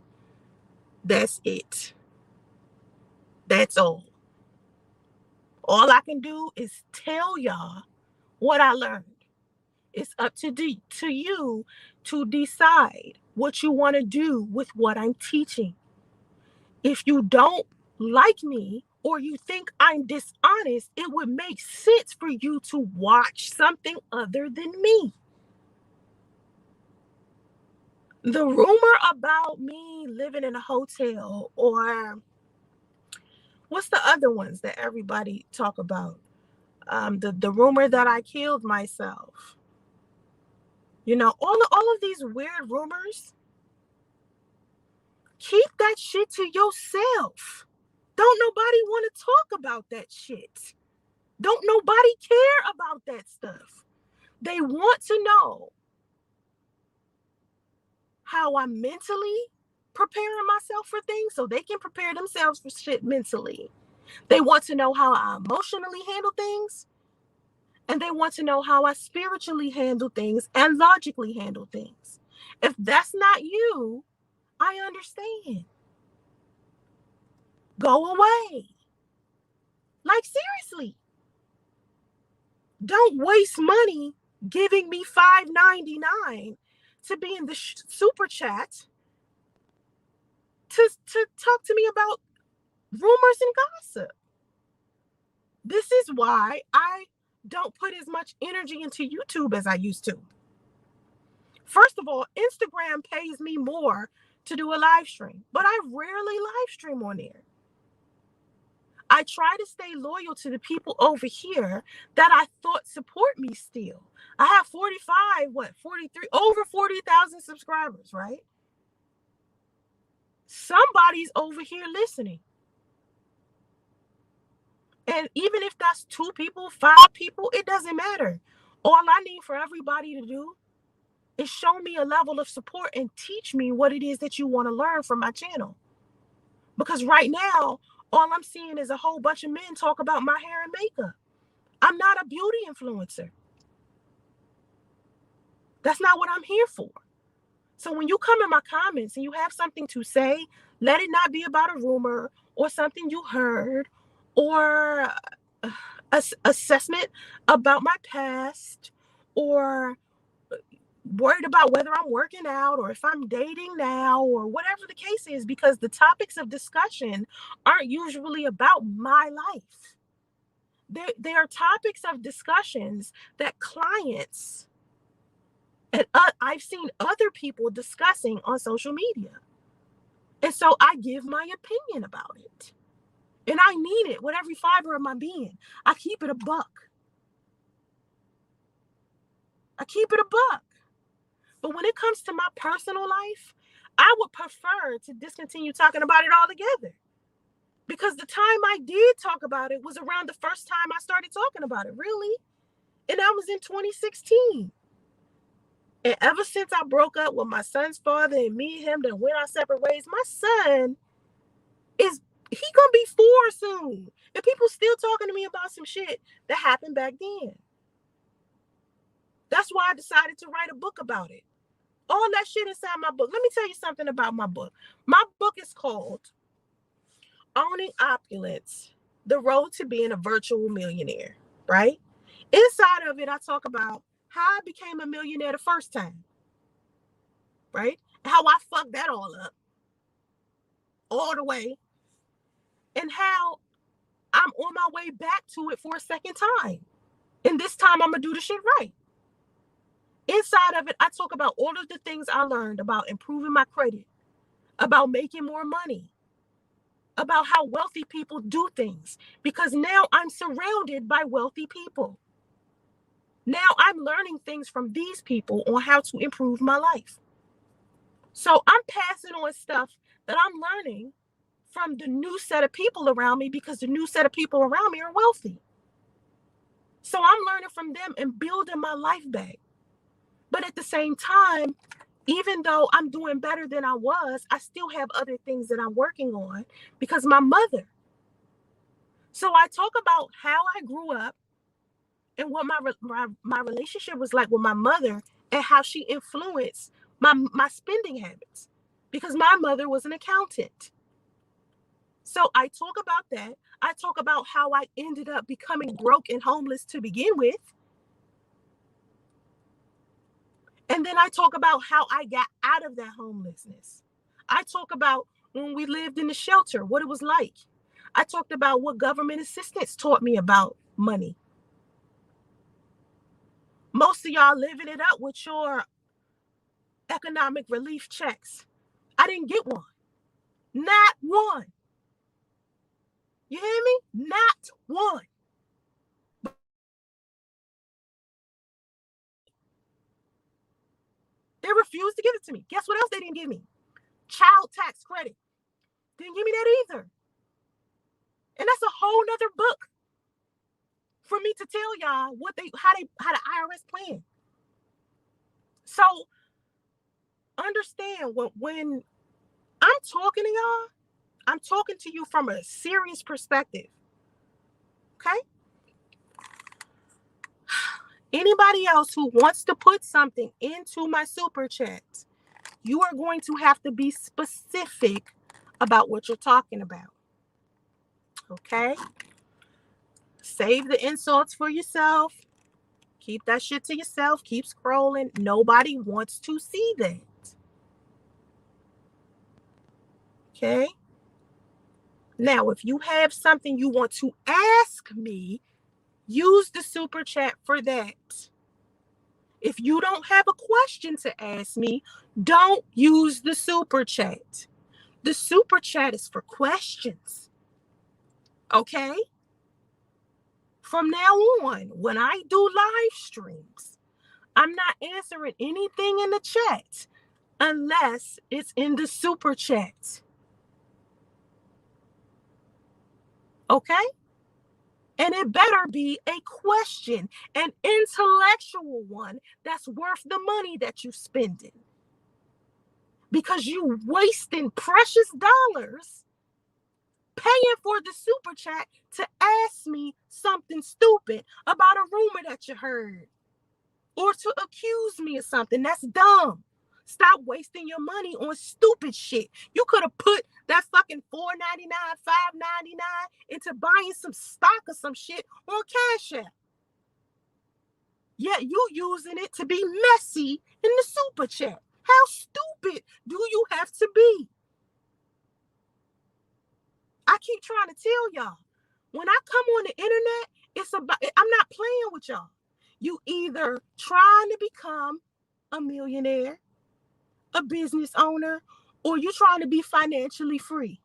That's it. That's all. All I can do is tell y'all what I learned. It's up to you to decide what you want to do with what I'm teaching. If you don't like me or you think I'm dishonest, it would make sense for you to watch something other than me. The rumor about me living in a hotel, or what's the other ones that everybody talk about? The rumor that I killed myself. All of these weird rumors, keep that shit to yourself. Don't nobody want to talk about that shit. Don't nobody care about that stuff. They want to know how I'm mentally preparing myself for things so they can prepare themselves for shit mentally. They want to know how I emotionally handle things. And they want to know how I spiritually handle things and logically handle things. If that's not you, I understand. Go away. Like, seriously. Don't waste money giving me $5.99 to be in the super chat to talk to me about rumors and gossip. This is why I don't put as much energy into YouTube as I used to. First of all, Instagram pays me more to do a live stream, but I rarely live stream on there. I try to stay loyal to the people over here that I thought support me still. I have 43, over 40,000 subscribers, right? Somebody's over here listening. And even if that's 2 people, 5 people, it doesn't matter. All I need for everybody to do is show me a level of support and teach me what it is that you want to learn from my channel. Because right now, all I'm seeing is a whole bunch of men talk about my hair and makeup. I'm not a beauty influencer. That's not what I'm here for. So when you come in my comments and you have something to say, let it not be about a rumor or something you heard or assessment about my past or worried about whether I'm working out or if I'm dating now or whatever the case is, because the topics of discussion aren't usually about my life. They are topics of discussions that clients and I've seen other people discussing on social media. And so I give my opinion about it. And I mean it with every fiber of my being. I keep it a buck. But when it comes to my personal life, I would prefer to discontinue talking about it altogether. Because the time I did talk about it was around the first time I started talking about it, really. And that was in 2016. And ever since I broke up with my son's father and me and him that went our separate ways, my son he gonna be 4 soon. And people still talking to me about some shit that happened back then. That's why I decided to write a book about it. All that shit inside my book. Let me tell you something about my book. My book is called Owning Opulence, The Road to Being a Virtual Millionaire, right? Inside of it, I talk about how I became a millionaire the first time, right? How I fucked that all the way, and how I'm on my way back to it for a second time. And this time I'm going to do the shit right. Inside of it, I talk about all of the things I learned about improving my credit, about making more money, about how wealthy people do things, because now I'm surrounded by wealthy people. Now I'm learning things from these people on how to improve my life. So I'm passing on stuff that I'm learning from the new set of people around me, because the new set of people around me are wealthy. So I'm learning from them and building my life back. But at the same time, even though I'm doing better than I was, I still have other things that I'm working on because my mother. So I talk about how I grew up and what my relationship was like with my mother and how she influenced my spending habits, because my mother was an accountant. So I talk about that. I talk about how I ended up becoming broke and homeless to begin with. And then I talk about how I got out of that homelessness. I talk about when we lived in the shelter, what it was like. I talked about what government assistance taught me about money. Most of y'all living it up with your economic relief checks. I didn't get one. Not one. You hear me? Not one. They refused to give it to me. Guess what else they didn't give me? Child tax credit. Didn't give me that either. And that's a whole nother book for me to tell y'all how the IRS plan. So understand when I'm talking to y'all, I'm talking to you from a serious perspective. Okay? Anybody else who wants to put something into my super chat, you are going to have to be specific about what you're talking about. Okay? Save the insults for yourself. Keep that shit to yourself. Keep scrolling. Nobody wants to see that. Okay? Now, if you have something you want to ask me, use the super chat for that. If you don't have a question to ask me, don't use the super chat. The super chat is for questions. Okay? From now on, when I do live streams, I'm not answering anything in the chat unless it's in the super chat. Okay? And it better be a question, an intellectual one that's worth the money that you're spending. Because you wasting precious dollars paying for the super chat to ask me something stupid about a rumor that you heard or to accuse me of something. That's dumb. Stop wasting your money on stupid shit. You could have put that fucking $4.99, $5.99 into buying some stock or some shit on Cash App. Yet you using it to be messy in the super chat. How stupid do you have to be? I keep trying to tell y'all, when I come on the internet, it's about, I'm not playing with y'all. You either trying to become a millionaire, a business owner, or you trying to be financially free.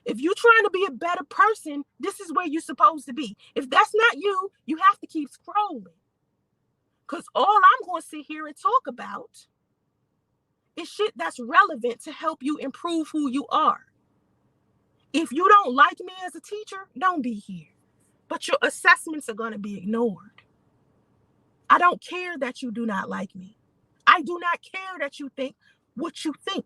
If you're trying to be a better person, this is where you're supposed to be. If that's not you, you have to keep scrolling. Because all I'm going to sit here and talk about is shit that's relevant to help you improve who you are. If you don't like me as a teacher, don't be here. But your assessments are going to be ignored. I don't care that you do not like me. I do not care that you think what you think.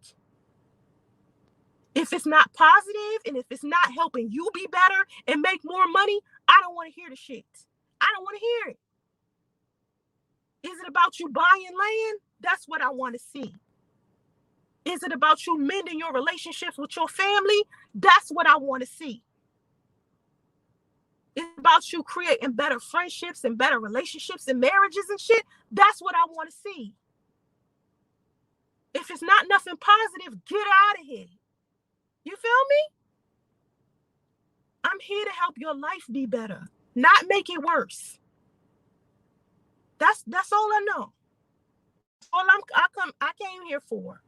If it's not positive and if it's not helping you be better and make more money, I don't want to hear the shit. I don't want to hear it. Is it about you buying land? That's what I want to see. Is it about you mending your relationships with your family? That's what I want to see. It's about you creating better friendships and better relationships and marriages and shit. That's what I want to see. If it's not nothing positive, get out of here. You feel me? I'm here to help your life be better, not make it worse. That's all I know. All I came here for.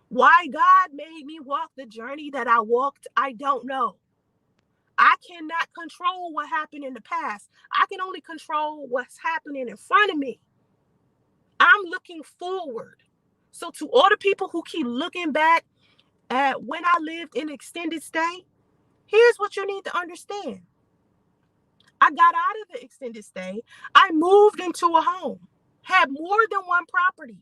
Why God made me walk the journey that I walked, I don't know. I cannot control what happened in the past. I can only control what's happening in front of me. I'm looking forward. So to all the people who keep looking back at when I lived in extended stay, here's what you need to understand. I got out of the extended stay. I moved into a home, had more than one property.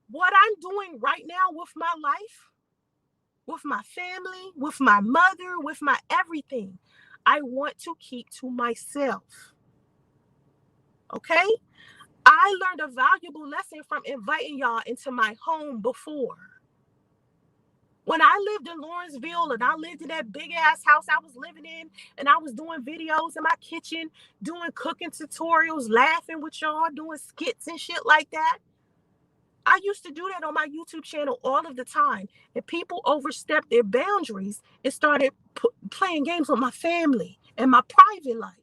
What I'm doing right now with my life, with my family, with my mother, with my everything, I want to keep to myself. Okay? I learned a valuable lesson from inviting y'all into my home before. When I lived in Lawrenceville and I lived in that big ass house I was living in, and I was doing videos in my kitchen, doing cooking tutorials, laughing with y'all, doing skits and shit like that. I used to do that on my YouTube channel all of the time. And people overstepped their boundaries and started playing games with my family and my private life.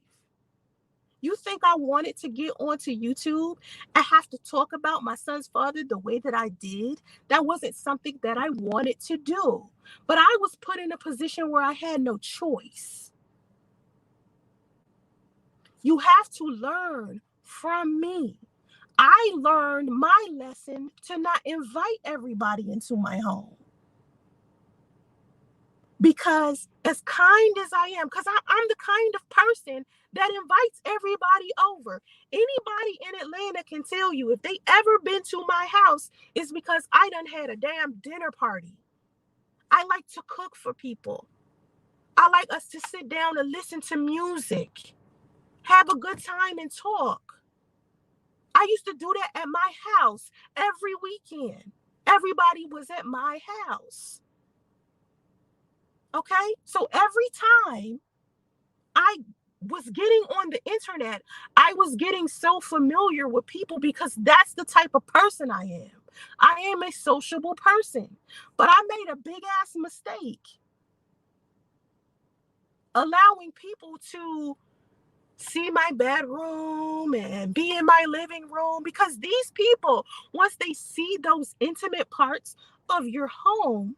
You think I wanted to get onto YouTube and have to talk about my son's father the way that I did? That wasn't something that I wanted to do. But I was put in a position where I had no choice. You have to learn from me. I learned my lesson to not invite everybody into my home. Because as kind as I am, because I'm the kind of person that invites everybody over. Anybody in Atlanta can tell you if they ever been to my house, it's because I done had a damn dinner party. I like to cook for people. I like us to sit down and listen to music, have a good time and talk. I used to do that at my house every weekend. Everybody was at my house. Okay? So every time I was getting on the internet, I was getting so familiar with people because that's the type of person I am. I am a sociable person, but I made a big ass mistake allowing people to see my bedroom and be in my living room, because these people, once they see those intimate parts of your home,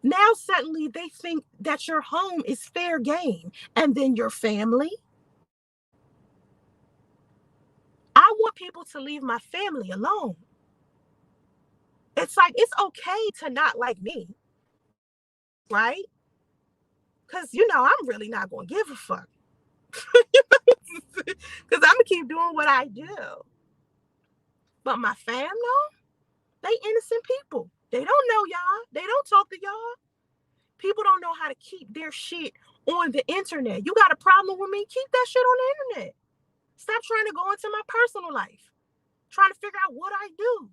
now suddenly they think that your home is fair game. And then your family. I want people to leave my family alone. It's like, it's okay to not like me, right? Because, I'm really not going to give a fuck. Because I'm going to keep doing what I do. But my fam, though, they innocent people. They don't know y'all. They don't talk to y'all. People don't know how to keep their shit on the internet. You got a problem with me? Keep that shit on the internet. Stop trying to go into my personal life. Trying to figure out what I do.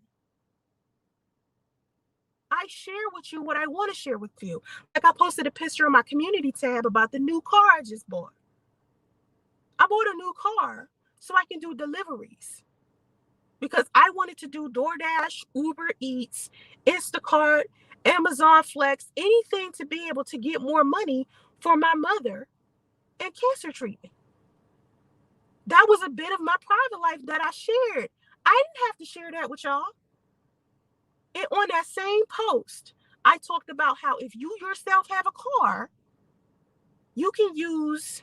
I share with you what I want to share with you. Like, I posted a picture on my community tab about the new car I just bought. I bought a new car so I can do deliveries, because I wanted to do DoorDash, Uber Eats, Instacart, Amazon Flex, anything to be able to get more money for my mother and cancer treatment. That was a bit of my private life that I shared. I didn't have to share that with y'all. And on that same post, I talked about how if you yourself have a car, you can use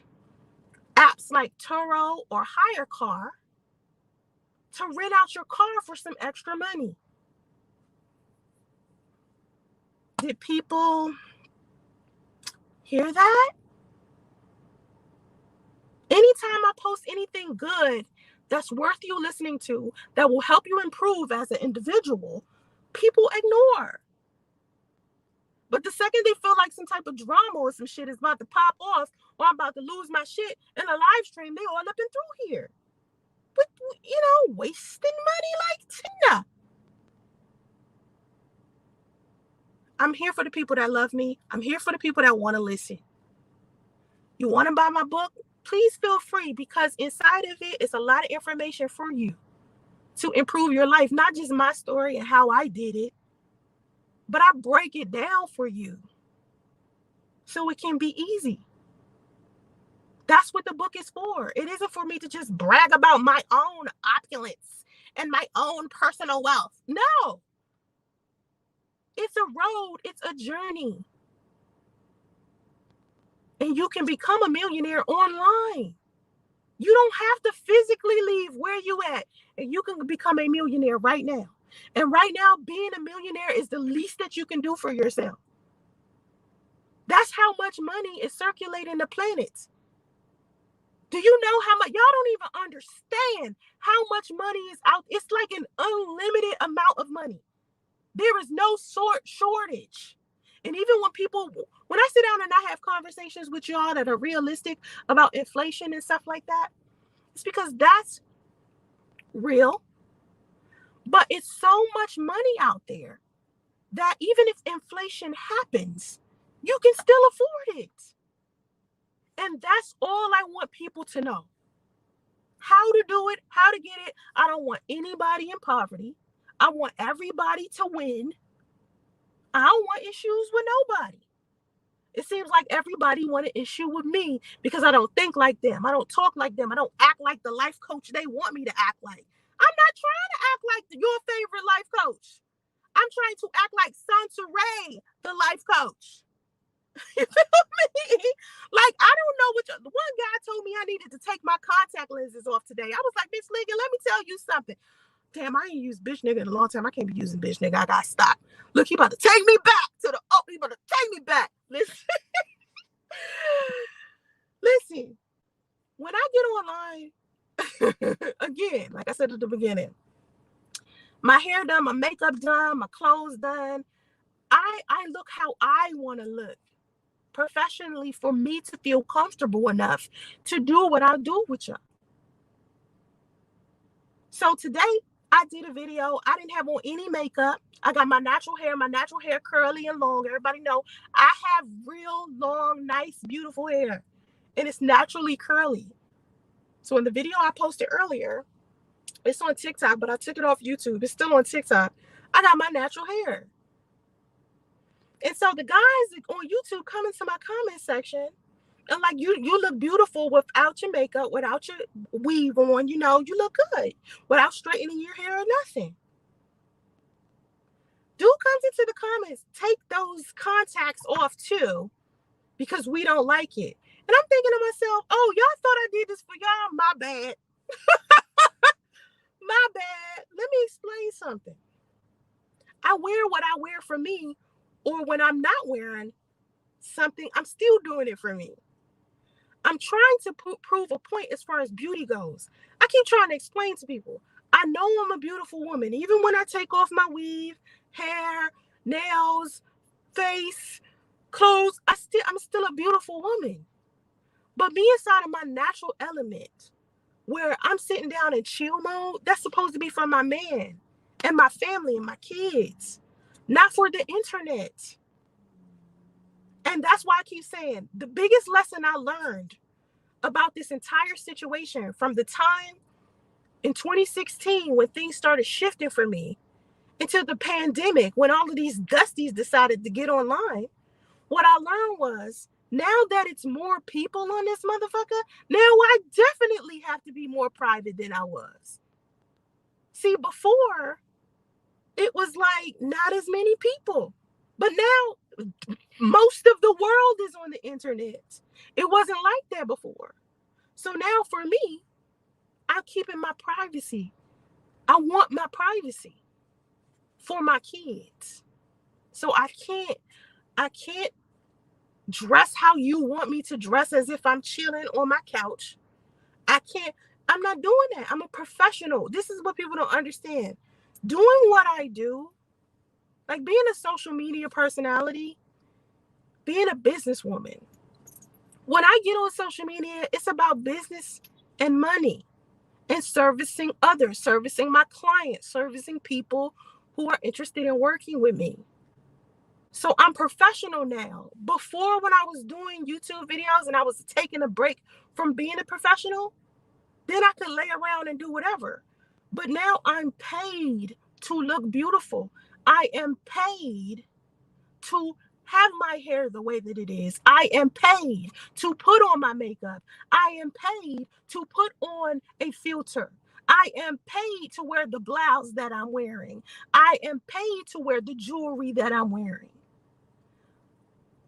apps like Turo or Hire Car to rent out your car for some extra money. Did people hear that? Anytime I post anything good that's worth you listening to, that will help you improve as an individual, people ignore. But the second they feel like some type of drama or some shit is about to pop off, or I'm about to lose my shit in a live stream, they all up and through here. But, wasting money like Tina. I'm here for the people that love me. I'm here for the people that want to listen. You want to buy my book? Please feel free, because inside of it is a lot of information for you to improve your life. Not just my story and how I did it, but I break it down for you so it can be easy. That's what the book is for. It isn't for me to just brag about my own opulence and my own personal wealth. No. It's a road. It's a journey. And you can become a millionaire online. You don't have to physically leave where you at, and you can become a millionaire right now. And right now, being a millionaire is the least that you can do for yourself. That's how much money is circulating the planet. Do you know how much? Y'all don't even understand how much money is out. It's like an unlimited amount of money. There is no shortage. And even when I sit down and I have conversations with y'all that are realistic about inflation and stuff like that, it's because that's real. But it's so much money out there that even if inflation happens, you can still afford it. And that's all I want people to know. How to do it, how to get it. I don't want anybody in poverty. I want everybody to win. I don't want issues with nobody. It seems like everybody want an issue with me because I don't think like them. I don't talk like them. I don't act like the life coach they want me to act like. I'm not trying to act like your favorite life coach. I'm trying to act like Soncerae, the life coach. You feel me? Like, I don't know the one guy told me I needed to take my contact lenses off today. I was like, Bitch nigga, let me tell you something. Damn, I ain't used bitch nigga in a long time. I can't be using bitch nigga. I gotta stop. Look, he about to take me back he about to take me back. Listen. Listen, when I get online, again, like I said at the beginning, my hair done, my makeup done, my clothes done. I look how I want to look professionally for me to feel comfortable enough to do what I do with y'all. So today I did a video. I didn't have on any makeup. I got my natural hair curly and long. Everybody know I have real long, nice, beautiful hair, and it's naturally curly. So in the video I posted earlier, it's on TikTok, but I took it off YouTube. It's still on TikTok. I got my natural hair. And so the guys on YouTube come into my comment section and like, you look beautiful without your makeup, without your weave on, you look good without straightening your hair or nothing. Dude comes into the comments, take those contacts off too, because we don't like it. And I'm thinking to myself, oh, y'all thought I did this for y'all? My bad. My bad. Let me explain something. I wear what I wear for me, or when I'm not wearing something, I'm still doing it for me. I'm trying to prove a point as far as beauty goes. I keep trying to explain to people, I know I'm a beautiful woman. Even when I take off my weave, hair, nails, face, clothes, I'm still a beautiful woman. But being inside of my natural element, where I'm sitting down in chill mode, that's supposed to be for my man and my family and my kids, not for the internet. And that's why I keep saying the biggest lesson I learned about this entire situation from the time in 2016 when things started shifting for me until the pandemic, when all of these Dusties decided to get online, what I learned was, now that it's more people on this motherfucker, now I definitely have to be more private than I was. See, before, it was like not as many people. But now, most of the world is on the internet. It wasn't like that before. So now for me, I'm keeping my privacy. I want my privacy for my kids. So I can't dress how you want me to dress as if I'm chilling on my couch. I'm not doing that. I'm a professional. This is what people don't understand. Doing what I do, like being a social media personality, being a businesswoman. When I get on social media, it's about business and money and servicing others, servicing my clients, servicing people who are interested in working with me. So I'm professional now. Before, when I was doing YouTube videos and I was taking a break from being a professional, then I could lay around and do whatever. But now I'm paid to look beautiful. I am paid to have my hair the way that it is. I am paid to put on my makeup. I am paid to put on a filter. I am paid to wear the blouse that I'm wearing. I am paid to wear the jewelry that I'm wearing.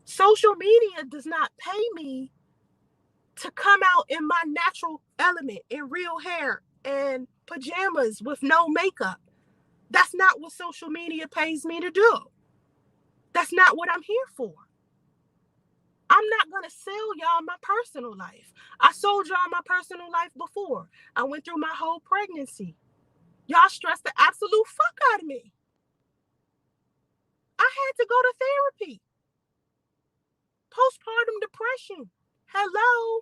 Social media does not pay me to come out in my natural element, in real hair and pajamas with no makeup. That's not what social media pays me to do. That's not what I'm here for. I'm not going to sell y'all my personal life. I sold y'all my personal life before. I went through my whole pregnancy. Y'all stressed the absolute fuck out of me. I had to go to therapy. Postpartum depression. Hello.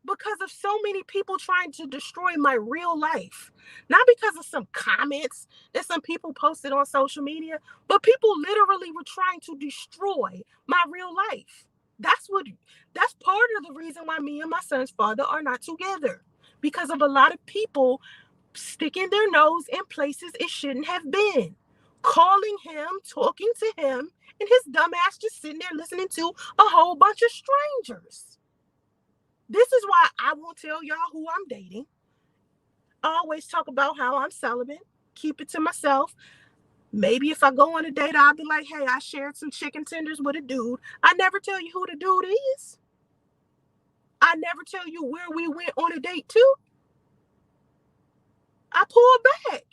Because of so many people trying to destroy my real life. Not because of some comments that some people posted on social media, but people literally were trying to destroy my real life. That's part of the reason why me and my son's father are not together. Because of a lot of people sticking their nose in places it shouldn't have been. Calling him, talking to him, and his dumb ass just sitting there listening to a whole bunch of strangers. This is why I won't tell y'all who I'm dating. I always talk about how I'm celibate, keep it to myself. Maybe if I go on a date, I'll be like, hey, I shared some chicken tenders with a dude. I never tell you who the dude is. I never tell you where we went on a date to. I pulled back.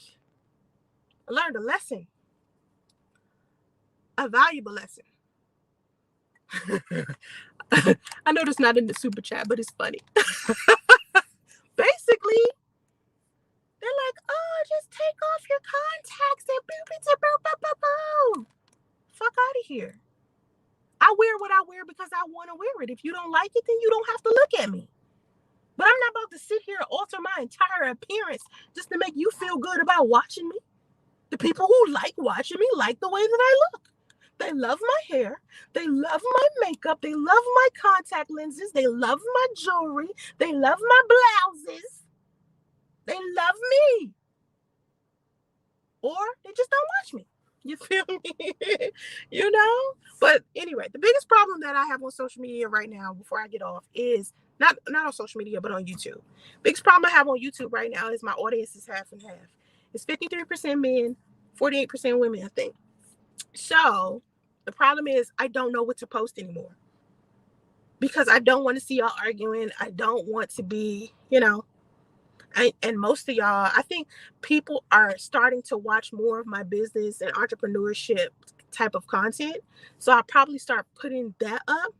I learned a lesson. A valuable lesson. I know that's not in the super chat, but it's funny. Basically, they're like, oh, just take off your contacts and boop. Fuck out of here. I wear what I wear because I want to wear it. If you don't like it, then you don't have to look at me. But I'm not about to sit here and alter my entire appearance just to make you feel good about watching me. The people who like watching me like the way that I look. They love my hair. They love my makeup. They love my contact lenses. They love my jewelry. They love my blouses. They love me. or they just don't watch me. You feel me? You know? But anyway, the biggest problem that I have on social media right now, before I get off, is not on social media, but on YouTube. Biggest problem I have on YouTube right now is my audience is half and half. It's 53% men, 48% women, I think. So the problem is I don't know what to post anymore, because I don't want to see y'all arguing. I don't want to be, and most of y'all, I think people are starting to watch more of my business and entrepreneurship type of content. So I'll probably start putting that up.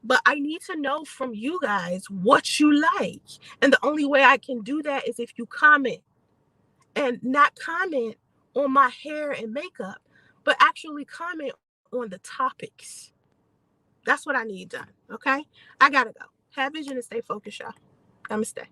But I need to know from you guys what you like. And the only way I can do that is if you comment, and not comment on my hair and makeup, but actually comment on the topics. That's what I need done. Okay. I gotta go. Have vision and stay focused, y'all. Namaste.